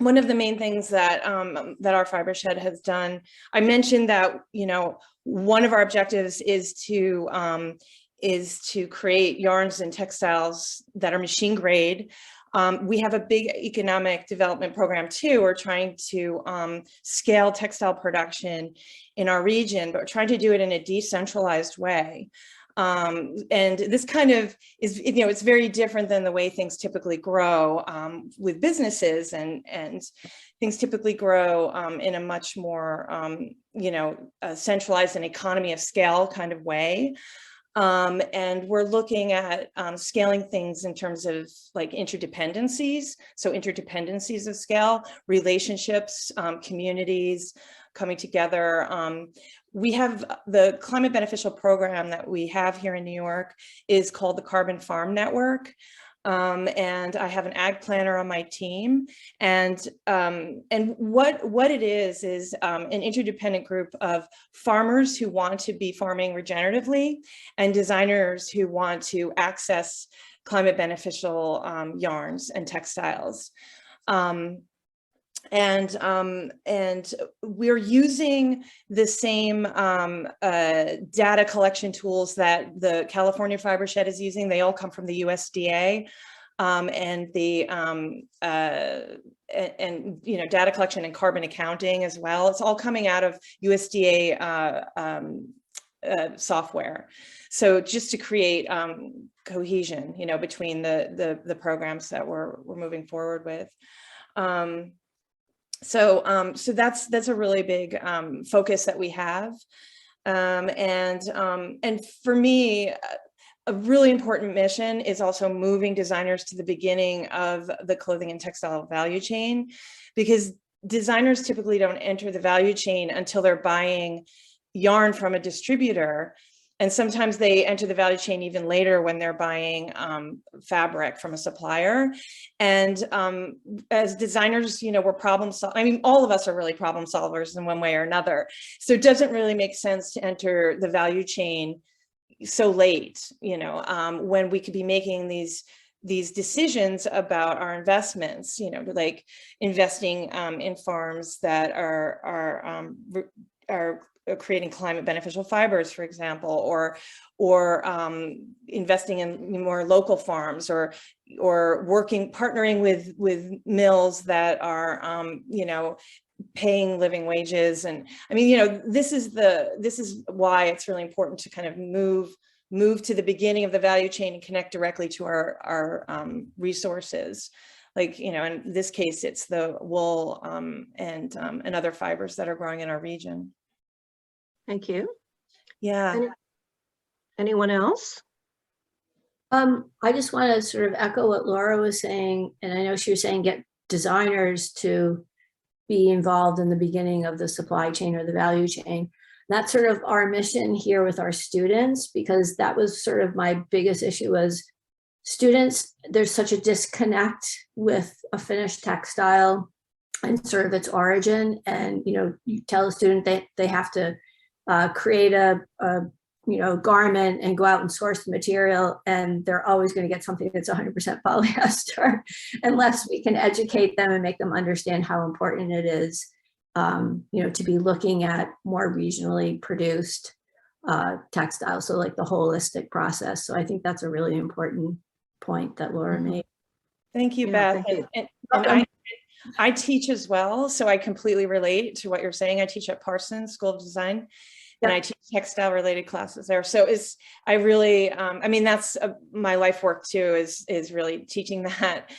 main things that our Fibershed has done, I mentioned that, you know, one of our objectives is to create yarns and textiles that are machine grade. We have a big economic development program too. We're trying to scale textile production in our region, but we're trying to do it in a decentralized way. And this kind of is, you know, it's very different than the way things typically grow with businesses, and things typically grow in a much more, you know, centralized and economy of scale kind of way. And we're looking at scaling things in terms of like interdependencies. So interdependencies of scale, relationships, communities coming together. We have the climate beneficial program that we have here in New York is called the Carbon Farm Network. And I have an ag planner on my team, and what it is an interdependent group of farmers who want to be farming regeneratively and designers who want to access climate beneficial yarns and textiles. And we're using the same data collection tools that the California Fibershed is using. They all come from the USDA, and the and you know, data collection and carbon accounting as well. It's all coming out of USDA software. So just to create cohesion, you know, between the programs that we're moving forward with. So that's a really big focus that we have, and for me, a really important mission is also moving designers to the beginning of the clothing and textile value chain, because designers typically don't enter the value chain until they're buying yarn from a distributor. And sometimes they enter the value chain even later when they're buying fabric from a supplier. And as designers, you know, we're I mean, all of us are really problem solvers in one way or another. So it doesn't really make sense to enter the value chain so late, you know, when we could be making these decisions about our investments, you know, like investing in farms that are creating climate beneficial fibers, for example, or investing in more local farms, or partnering with mills that are, you know, paying living wages. And I mean, you know, this is why it's really important to kind of move to the beginning of the value chain and connect directly to our resources. like, you know, in this case, it's the wool and other fibers that are growing in our region. Thank you. Yeah. Anyone else? I just want to sort of echo what Laura was saying, and I know she was saying get designers to be involved in the beginning of the supply chain or the value chain. That's sort of our mission here with our students, because that was sort of my biggest issue was students, there's such a disconnect with a finished textile and sort of its origin. And, you know, you tell a student they have to create a you know, garment and go out and source the material, and they're always going to get something that's 100% polyester unless we can educate them and make them understand how important it is, you know, to be looking at more regionally produced textiles. So like the holistic process. So I think that's a really important point that Laura made. Thank you, Yeah, Beth. thank you. And I teach as well, so I completely relate to what you're saying. I teach at Parsons School of Design. And I teach textile related classes there. So I really, I mean, that's my life work too, is really teaching that.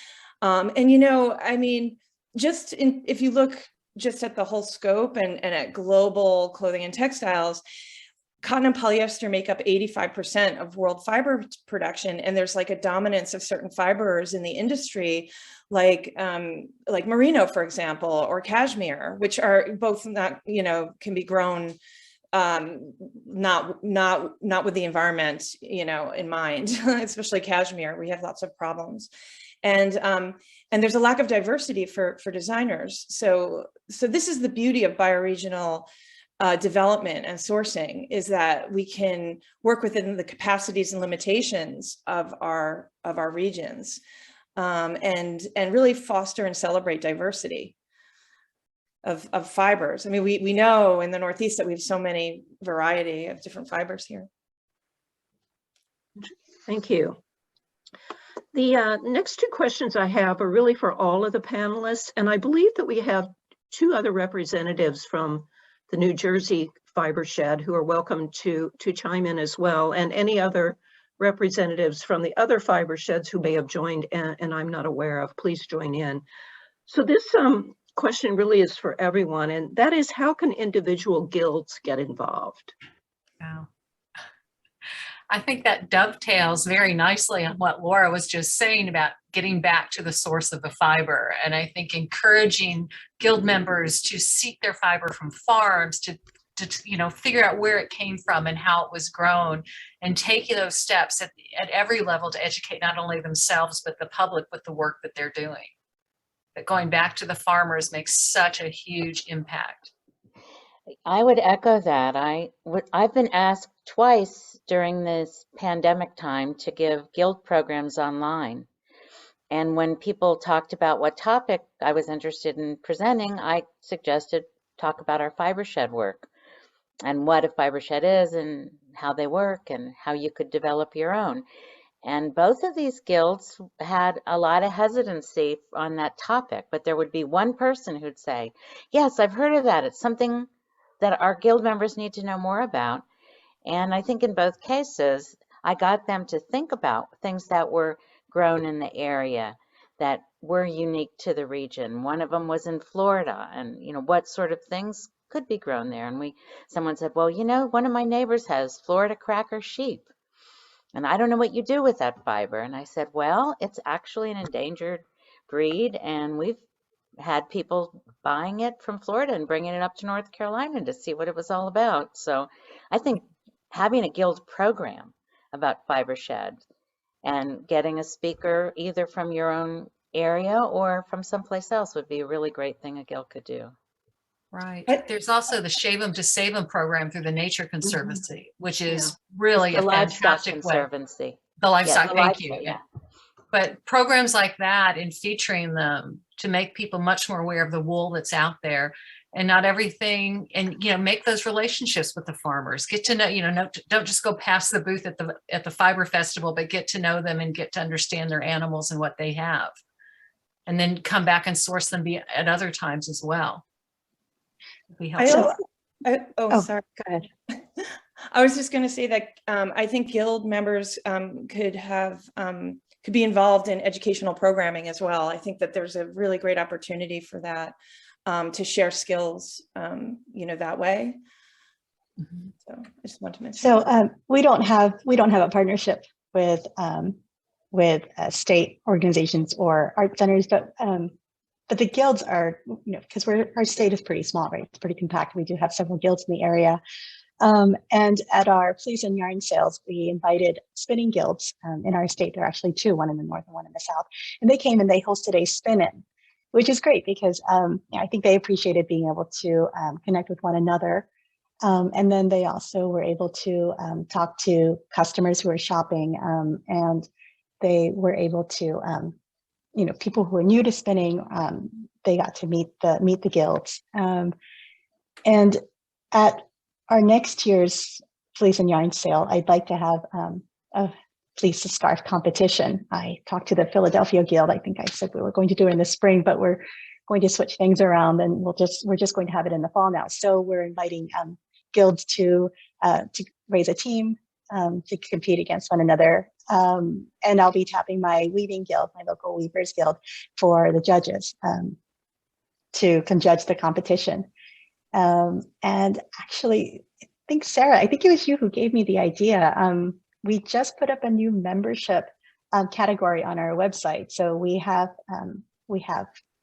And, you know, I mean, if you look just at the whole scope and at global clothing and textiles, cotton and polyester make up 85% of world fiber production. And there's like a dominance of certain fibers in the industry, like merino, for example, or cashmere, which are both not, you know, can be grown not with the environment, you know, in mind, especially cashmere. We have lots of problems, and there's a lack of diversity for designers. So this is the beauty of bioregional development and sourcing, is that we can work within the capacities and limitations of our regions, and really foster and celebrate diversity of fibers. I mean, we know in the Northeast that we have so many variety of different fibers here. Thank you. The next two questions I have are really for all of the panelists, and I believe that we have two other representatives from the New Jersey Fibershed who are welcome to chime in as well, and any other representatives from the other Fibersheds who may have joined and I'm not aware of, please join in. So this question really is for everyone, and that is, how can individual guilds get involved? Wow. I think that dovetails very nicely on what Laura was just saying about getting back to the source of the fiber. And I think encouraging guild members to seek their fiber from farms, to you know, figure out where it came from and how it was grown, and taking those steps at every level to educate not only themselves, but the public with the work that they're doing. That going back to the farmers makes such a huge impact. I would echo that. I've been asked twice during this pandemic time to give guild programs online. And when people talked about what topic I was interested in presenting, I suggested talk about our Fibershed work and what a Fibershed is and how they work and how you could develop your own. And both of these guilds had a lot of hesitancy on that topic, but there would be one person who'd say, yes, I've heard of that. It's something that our guild members need to know more about. And I think in both cases, I got them to think about things that were grown in the area that were unique to the region. One of them was in Florida, and you know, what sort of things could be grown there. And someone said, well, you know, one of my neighbors has Florida cracker sheep. And I don't know what you do with that fiber. And I said, well, it's actually an endangered breed, and we've had people buying it from Florida and bringing it up to North Carolina to see what it was all about. So I think having a guild program about Fibershed and getting a speaker either from your own area or from someplace else would be a really great thing a guild could do. Right. There's also the Shave 'em to Save 'em program through the Nature Conservancy, which is really The a Livestock fantastic way. Conservancy. The livestock, Yeah, the thank you. livestock, yeah. But programs like that and featuring them to make people much more aware of the wool that's out there, and not everything, and you know, make those relationships with the farmers. Get to know, you know, don't just go past the booth at the Fiber Festival, but get to know them and get to understand their animals and what they have, and then come back and source them at other times as well. Sorry. Go ahead. I was just going to say that I think guild members could could be involved in educational programming as well. I think that there's a really great opportunity for that, to share skills, that way. So I just want to mention. So we don't have a partnership with state organizations or art centers, but the guilds are, because our state is pretty small, right? It's pretty compact. We do have several guilds in the area. And at our fleece and yarn sales, we invited spinning guilds in our state. There are actually two, one in the north and one in the south. And they came and they hosted a spin-in, which is great because I think they appreciated being able to connect with one another. And then they also were able to talk to customers who are shopping, and they were able to, people who are new to spinning, they got to meet the guilds. And at our next year's fleece and yarn sale, I'd like to have a fleece scarf competition. I talked to the Philadelphia Guild. I think I said we were going to do it in the spring, but we're going to switch things around, and we're just going to have it in the fall now. So we're inviting guilds to raise a team to compete against one another. And I'll be tapping my weaving guild, my local weavers guild, for the judges to come judge the competition. And actually, I think it was you who gave me the idea. We just put up a new membership category on our website. So we have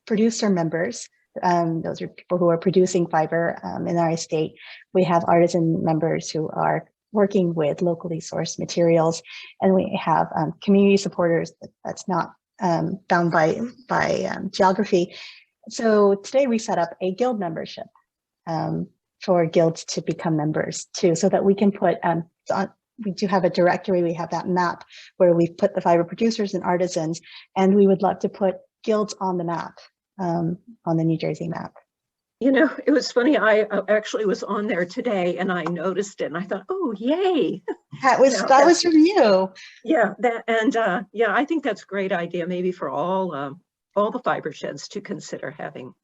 producer members. Those are people who are producing fiber in our state. We have artisan members who are working with locally sourced materials, and we have community supporters that's not bound by geography. So today we set up a guild membership for guilds to become members too, so that we can put we do have a directory. We have that map where we've put the fiber producers and artisans, and we would love to put guilds on the map, on the New Jersey map. It was funny. I actually was on there today and I noticed it and I thought, oh, yay. That was from you. Yeah, I think that's a great idea, maybe for all the fiber sheds to consider having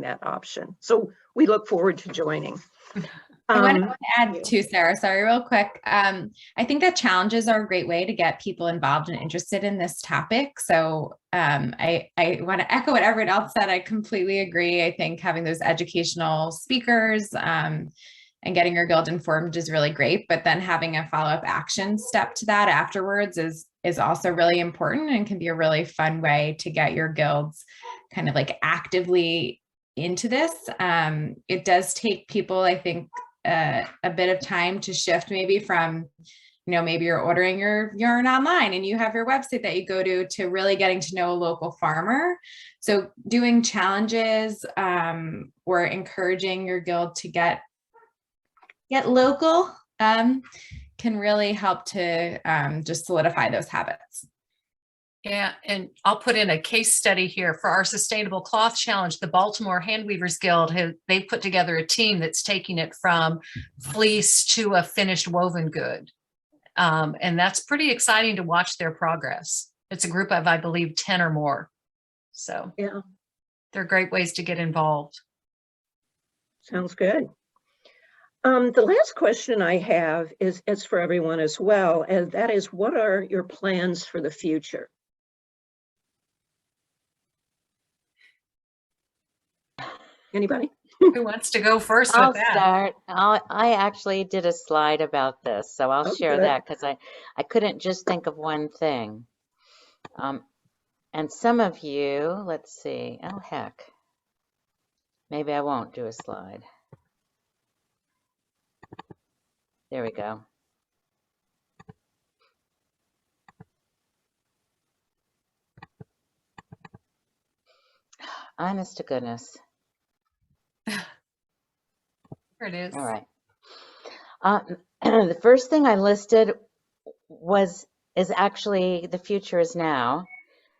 that option. So we look forward to joining. I want to add too, Sarah, sorry, real quick. I think that challenges are a great way to get people involved and interested in this topic. So I want to echo what everyone else said. I completely agree. I think having those educational speakers and getting your guild informed is really great, but then having a follow-up action step to that afterwards is also really important and can be a really fun way to get your guilds kind of like actively into this. It does take people, I think, a bit of time to shift maybe from, maybe you're ordering your yarn online and you have your website that you go to really getting to know a local farmer. So doing challenges or encouraging your guild to get local can really help to just solidify those habits. Yeah, and I'll put in a case study here for our Sustainable Cloth Challenge. The Baltimore Handweavers Guild, they put together a team that's taking it from fleece to a finished woven good. And that's pretty exciting to watch their progress. It's a group of, I believe, 10 or more. So yeah, they're great ways to get involved. Sounds good. The last question I have is for everyone as well, and that is, what are your plans for the future? Anybody? Who wants to go first I'll with that? start. I actually did a slide about this, so I'll share that because I couldn't just think of one thing. And some of you, let's see, oh heck, maybe I won't do a slide. There we go. Honest to goodness. There it is. All right. The first thing I listed is actually the future is now.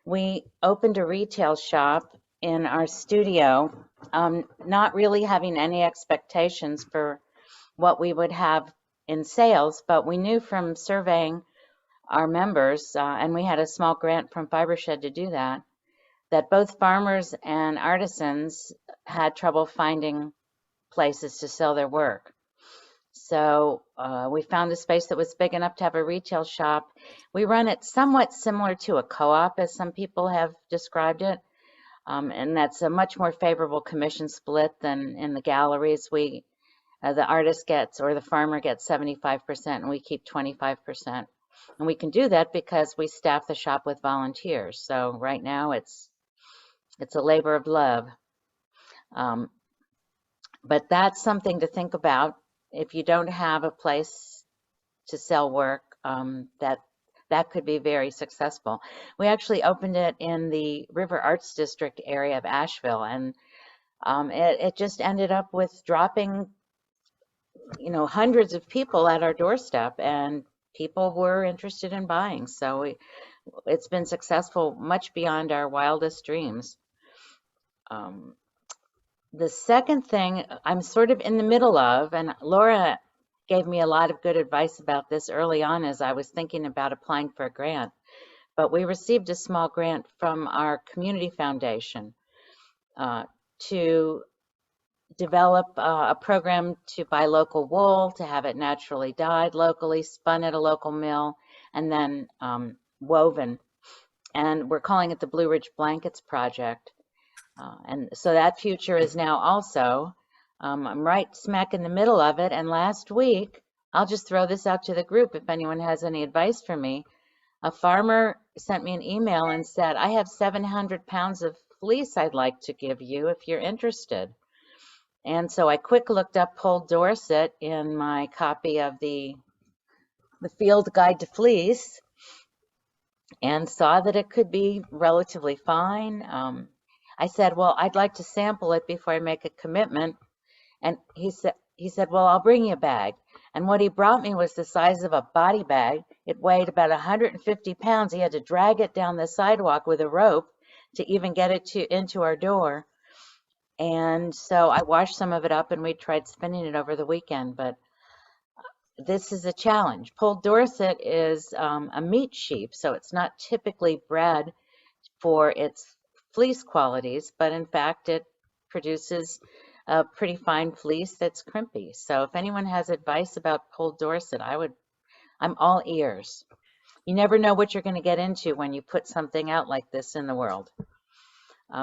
We opened a retail shop in our studio, not really having any expectations for what we would have in sales, but we knew from surveying our members, and we had a small grant from Fibershed to do that, that both farmers and artisans had trouble finding places to sell their work. So we found a space that was big enough to have a retail shop. We run it somewhat similar to a co-op, as some people have described it. And that's a much more favorable commission split than in the galleries. The artist gets, or the farmer gets 75% and we keep 25%. And we can do that because we staff the shop with volunteers. So right now it's a labor of love. But that's something to think about. If you don't have a place to sell work, that could be very successful. We actually opened it in the River Arts District area of Asheville, and it just ended up with dropping, hundreds of people at our doorstep, and people were interested in buying. So it's been successful much beyond our wildest dreams. The second thing I'm sort of in the middle of, and Laura gave me a lot of good advice about this early on as I was thinking about applying for a grant, but we received a small grant from our community foundation to develop a program to buy local wool, to have it naturally dyed locally, spun at a local mill, and then woven. And we're calling it the Blue Ridge Blankets Project. And so that future is now also, I'm right smack in the middle of it. And last week, I'll just throw this out to the group if anyone has any advice for me. A farmer sent me an email and said, I have 700 pounds of fleece I'd like to give you if you're interested. And so I quick looked up Polled Dorset in my copy of the Field Guide to Fleece and saw that it could be relatively fine. I said, well, I'd like to sample it before I make a commitment. And he said, well, I'll bring you a bag. And what he brought me was the size of a body bag. It weighed about 150 pounds. He had to drag it down the sidewalk with a rope to even get it into our door. And so I washed some of it up and we tried spinning it over the weekend. But this is a challenge. Polled Dorset is a meat sheep, so it's not typically bred for its fleece qualities, but in fact it produces a pretty fine fleece that's crimpy. So if anyone has advice about Polled Dorset, I'm all ears. You never know what you're going to get into when you put something out like this in the world.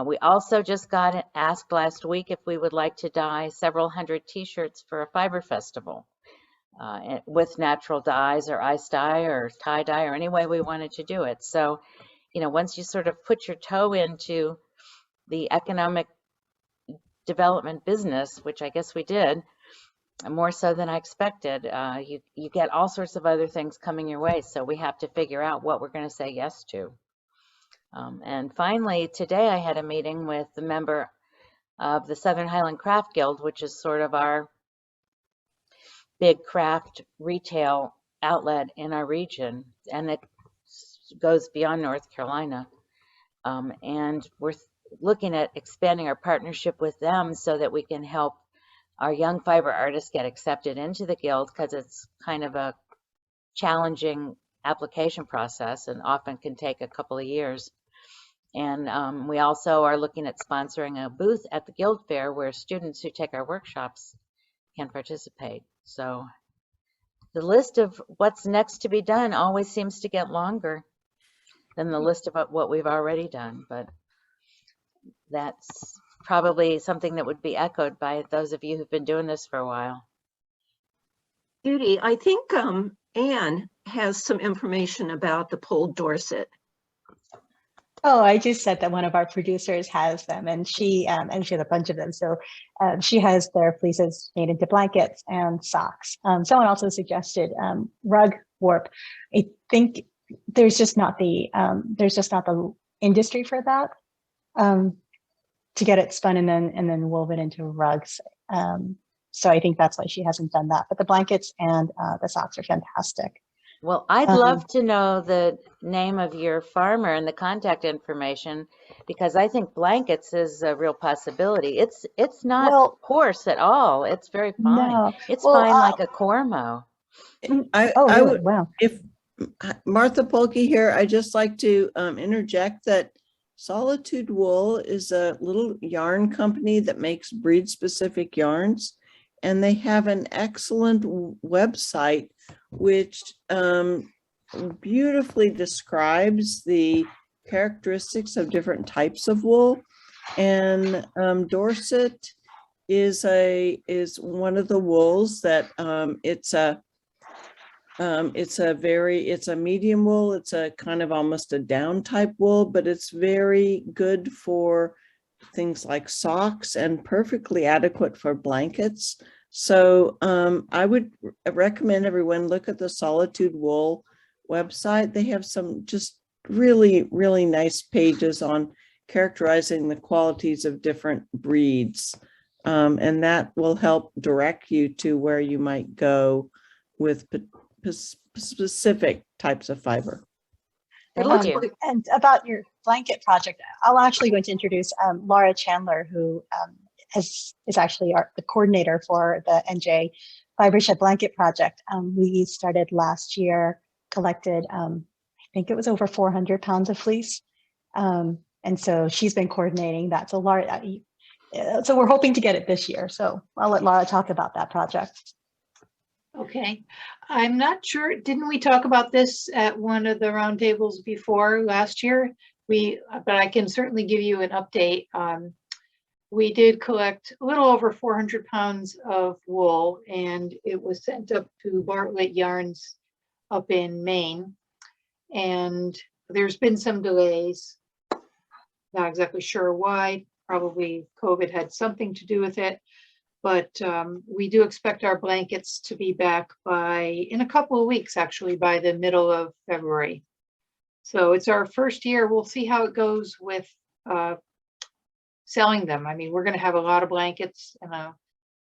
We also just got asked last week if we would like to dye several hundred t-shirts for a fiber festival with natural dyes or ice dye or tie dye or any way we wanted to do it. So once you sort of put your toe into the economic development business, which I guess we did, more so than I expected, you get all sorts of other things coming your way. So we have to figure out what we're going to say yes to. And finally, today I had a meeting with the member of the Southern Highland Craft Guild, which is sort of our big craft retail outlet in our region. And it goes beyond North Carolina. And we're looking at expanding our partnership with them so that we can help our young fiber artists get accepted into the guild, because it's kind of a challenging application process and often can take a couple of years. And we also are looking at sponsoring a booth at the Guild Fair where students who take our workshops can participate. So the list of what's next to be done always seems to get longer than the list of what we've already done, but that's probably something that would be echoed by those of you who've been doing this for a while. Judy, I think Anne has some information about the Polled Dorset. Oh, I just said that one of our producers has them, and she has a bunch of them. So she has their fleeces made into blankets and socks. Someone also suggested rug warp. I think there's just not the industry for that to get it spun and then woven into rugs. So I think that's why she hasn't done that. But the blankets and the socks are fantastic. Well, I'd love to know the name of your farmer and the contact information, because I think blankets is a real possibility. It's not coarse at all. It's very fine. No. It's fine like a cormo. I would, wow. if Martha Polke here, I'd just like to interject that Solitude Wool is a little yarn company that makes breed specific yarns. and they have an excellent website which beautifully describes the characteristics of different types of wool. And Dorset is one of the wools that it's a medium wool. It's a kind of almost a down type wool, but it's very good for things like socks and perfectly adequate for blankets. So I would recommend everyone look at the Solitude Wool website. They have some just really, really nice pages on characterizing the qualities of different breeds. And that will help direct you to where you might go with specific types of fiber. Thank you. And about your blanket project, I'm actually going to introduce Laura Chandler, who is actually the coordinator for the NJ Fibershed Blanket Project. We started last year, collected, I think it was over 400 pounds of fleece. And so she's been coordinating that. So Laura, so we're hoping to get it this year. So I'll let Laura talk about that project. Okay, I'm not sure, didn't we talk about this at one of the roundtables before last year? But I can certainly give you an update. We did collect a little over 400 pounds of wool, and it was sent up to Bartlett Yarns up in Maine. And there's been some delays, not exactly sure why, probably COVID had something to do with it. But we do expect our blankets to be back in a couple of weeks, actually, by the middle of February. So it's our first year. We'll see how it goes with selling them. I mean, we're going to have a lot of blankets and a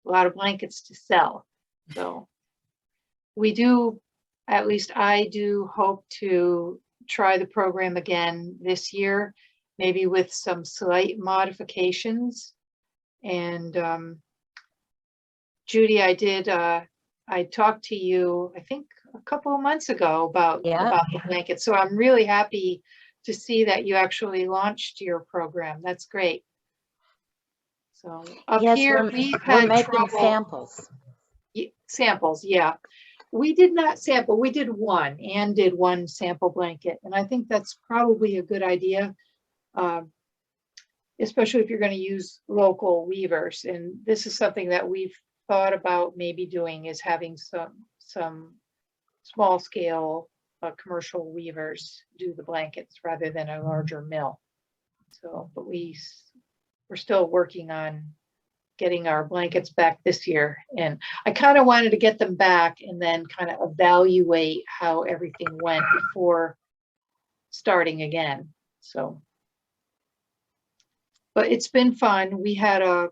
lot of blankets to sell. So we do, at least I do, hope to try the program again this year, maybe with some slight modifications. And Judy, I talked to you, I think a couple of months ago about the blanket. So I'm really happy to see that you actually launched your program. That's great. So up here, we're making samples. Samples, yeah. We did not sample, we did one. Anne did one sample blanket. And I think that's probably a good idea, especially if you're going to use local weavers. And this is something that we've thought about maybe doing, is having some small scale commercial weavers do the blankets rather than a larger mill. So, but we're still working on getting our blankets back this year. And I kind of wanted to get them back and then kind of evaluate how everything went before starting again. So, but it's been fun. We had a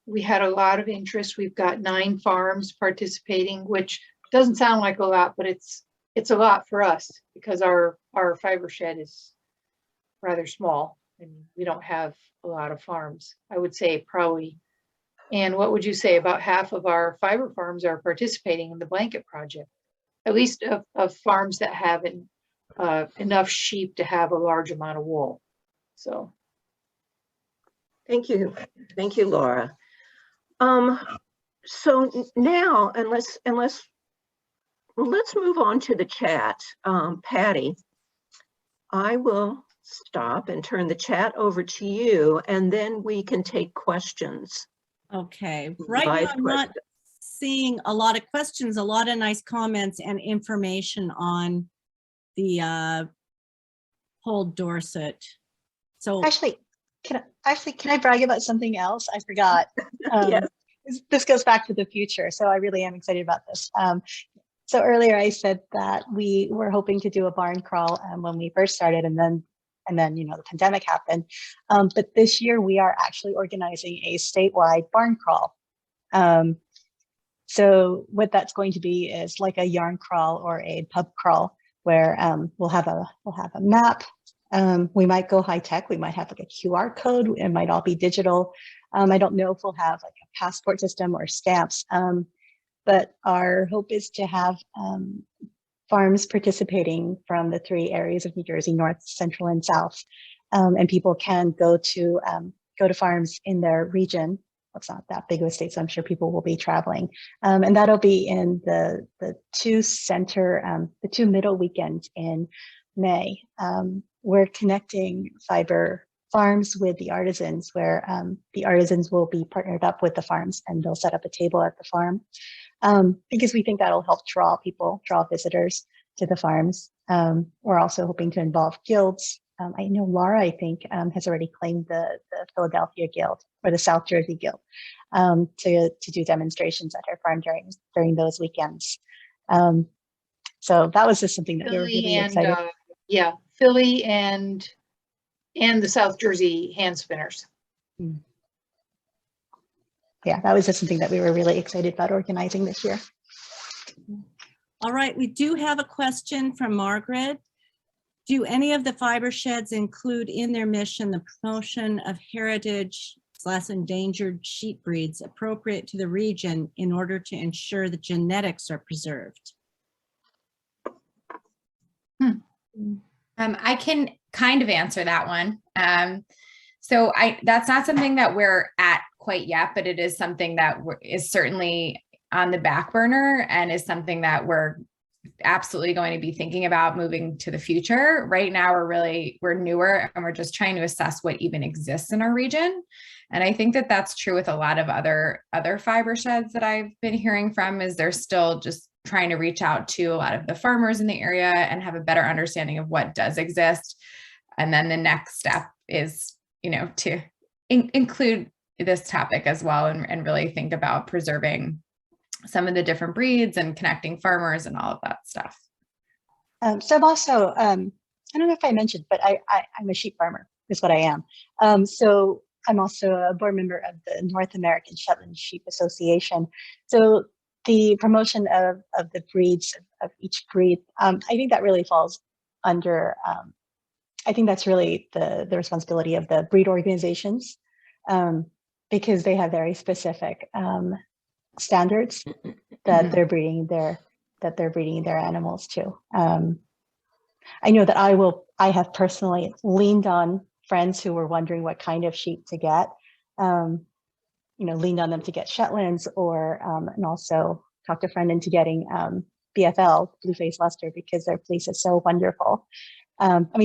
lot of interest. We've got 9 farms participating, which doesn't sound like a lot, but it's a lot for us because our fiber shed is rather small and we don't have a lot of farms. I would say probably, and what would you say, about half of our fiber farms are participating in the blanket project, at least of farms that have enough sheep to have a large amount of wool. So. Thank you, Laura. So now, let's move on to the chat. Patty, I will stop and turn the chat over to you, and then we can take questions. Okay, right now I'm not seeing a lot of questions, a lot of nice comments and information on the Hold Dorset. So actually, can I brag about something else? I forgot. Yes. This goes back to the future, so I really am excited about this. So earlier I said that we were hoping to do a barn crawl when we first started, and then the pandemic happened. But this year we are actually organizing a statewide barn crawl. So what that's going to be is like a yarn crawl or a pub crawl, where we'll have a map. We might go high tech. We might have like a QR code. It might all be digital. I don't know if we'll have like a passport system or stamps. But our hope is to have farms participating from the 3 areas of New Jersey, North, Central, and South. And people can go to farms in their region it's not that big of a state, so I'm sure people will be traveling. And that'll be in the two middle weekends in May. We're connecting fiber farms with the artisans, where the artisans will be partnered up with the farms, and they'll set up a table at the farm, because we think that'll help draw visitors to the farms. We're also hoping to involve guilds. I know Laura, I think, has already claimed the Philadelphia Guild or the South Jersey Guild to do demonstrations at her farm during those weekends. So that was just something that we were really excited. Yeah, Philly and the South Jersey hand spinners. Yeah, that was just something that we were really excited about organizing this year. All right, we do have a question from Margaret. Do any of the fiber sheds include in their mission the promotion of heritage/endangered sheep breeds appropriate to the region in order to ensure the genetics are preserved? I can kind of answer that one. So that's not something that we're at quite yet, but it is something that is certainly on the back burner and is something that we're absolutely going to be thinking about moving to the future. Right now, we're newer and we're just trying to assess what even exists in our region. And I think that that's true with a lot of other fiber sheds that I've been hearing from, is they're still just trying to reach out to a lot of the farmers in the area and have a better understanding of what does exist. And then the next step is, to include this topic as well, and really think about preserving some of the different breeds and connecting farmers and all of that stuff. So I'm also, I don't know if I mentioned, but I'm a sheep farmer, is what I am. So I'm also a board member of the North American Shetland Sheep Association. So the promotion of the breeds of each breed, I think that really falls under, I think that's really the responsibility of the breed organizations, because they have very specific standards that they're breeding their animals to. I know that I have personally leaned on friends who were wondering what kind of sheep to get, leaned on them to get Shetlands, or and also talked a friend into getting BFL, Blue-Faced Leicester, because their fleece is so wonderful.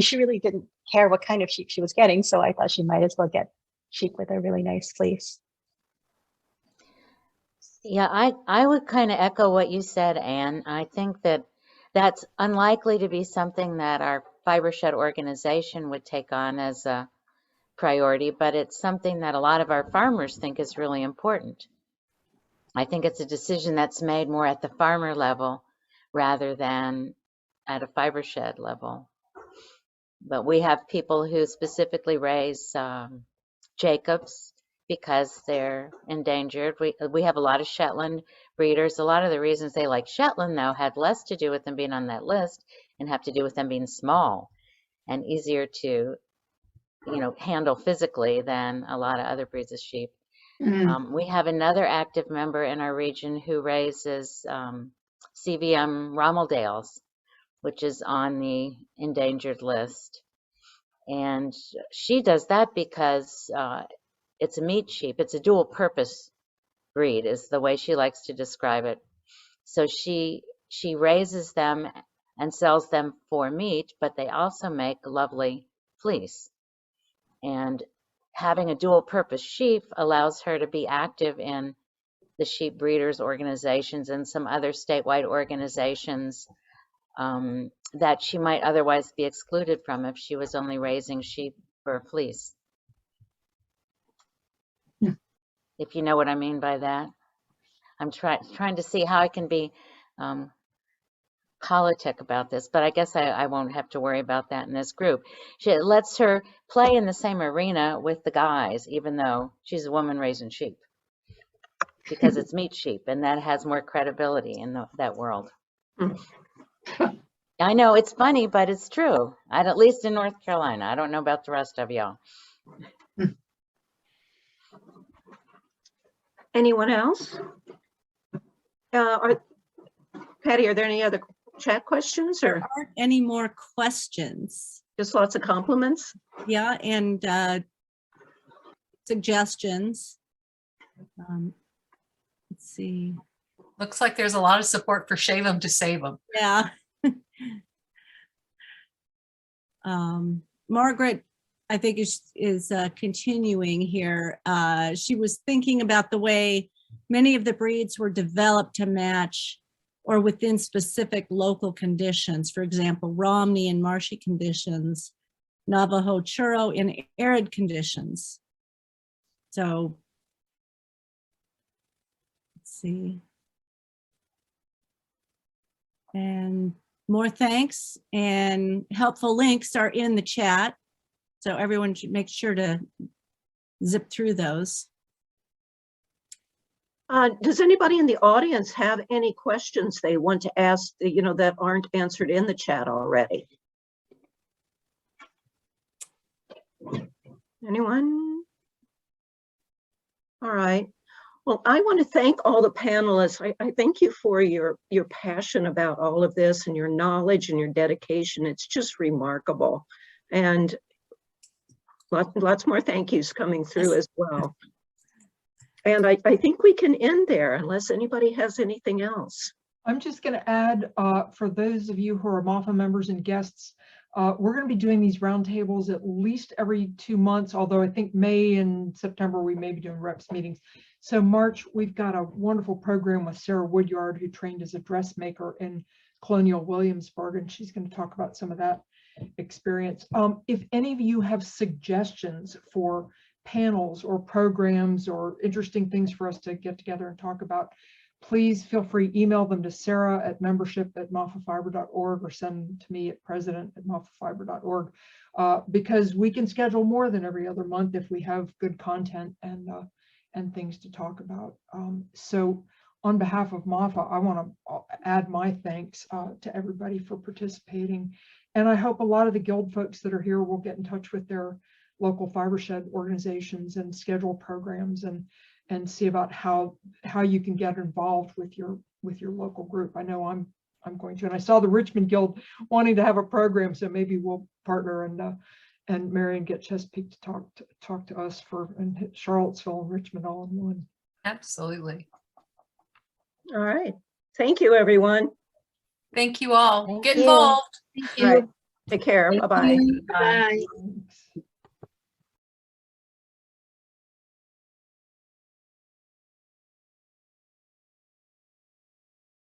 She really didn't care what kind of sheep she was getting, so I thought she might as well get sheep with a really nice fleece. Yeah, I would kind of echo what you said, Anne. I think that that's unlikely to be something that our fiber shed organization would take on as a priority, but it's something that a lot of our farmers think is really important. I think it's a decision that's made more at the farmer level rather than at a fiber shed level. But we have people who specifically raise Jacobs because they're endangered. We have a lot of Shetland breeders. A lot of the reasons they like Shetland, though, had less to do with them being on that list and have to do with them being small and easier to, handle physically than a lot of other breeds of sheep. We have another active member in our region who raises CVM Rommeldales, which is on the endangered list. And she does that because it's a meat sheep. It's a dual purpose breed is the way she likes to describe it. So she raises them and sells them for meat, but they also make lovely fleece. And having a dual purpose sheep allows her to be active in the sheep breeders organizations and some other statewide organizations that she might otherwise be excluded from if she was only raising sheep for fleece. If you know what I mean by that. I'm trying to see how I can be politic about this, but I guess I won't have to worry about that in this group. It lets her play in the same arena with the guys, even though she's a woman raising sheep, because it's meat sheep, and that has more credibility in that world. I know it's funny, but it's true. At least in North Carolina. I don't know about the rest of y'all. Anyone else? Patty, are there any other chat questions, or There aren't any more questions? just lots of compliments? Yeah, and suggestions. Let's see. Looks like there's a lot of support for shave them to save them. Yeah. Margaret, I think is continuing here. She was thinking about the way many of the breeds were developed to match or within specific local conditions. For example, Romney in marshy conditions, Navajo Churro in arid conditions. So, let's see. And more thanks and helpful links are in the chat. So everyone should make sure to zip through those. Does anybody in the audience have any questions they want to ask, that aren't answered in the chat already? Anyone? All right. Well, I want to thank all the panelists. I thank you for your passion about all of this and your knowledge and your dedication. It's just remarkable. And lots more thank yous coming through as well. And I think we can end there unless anybody has anything else. I'm just going to add, for those of you who are MAFA members and guests, we're going to be doing these roundtables at least every 2 months, although I think May and September we may be doing reps meetings. So March, we've got a wonderful program with Sarah Woodyard, who trained as a dressmaker in Colonial Williamsburg, and she's going to talk about some of that experience. If any of you have suggestions for panels or programs or interesting things for us to get together and talk about, please feel free, email them to Sarah at membership@mafafiber.org or send them to me at president@mafafiber.org, because we can schedule more than every other month if we have good content and things to talk about. So on behalf of MAFA, I want to add my thanks to everybody for participating. And I hope a lot of the guild folks that are here will get in touch with their local Fibershed organizations and schedule programs and see about how you can get involved with your local group. I know I'm going to, and I saw the Richmond Guild wanting to have a program, so maybe we'll partner and Marion get Chesapeake to talk to us and Charlottesville and Richmond all in one. Absolutely. All right. Thank you, everyone. Thank you all. Thank Get you. involved. Thank All right. you. Take care. Bye-bye. Bye. Thanks.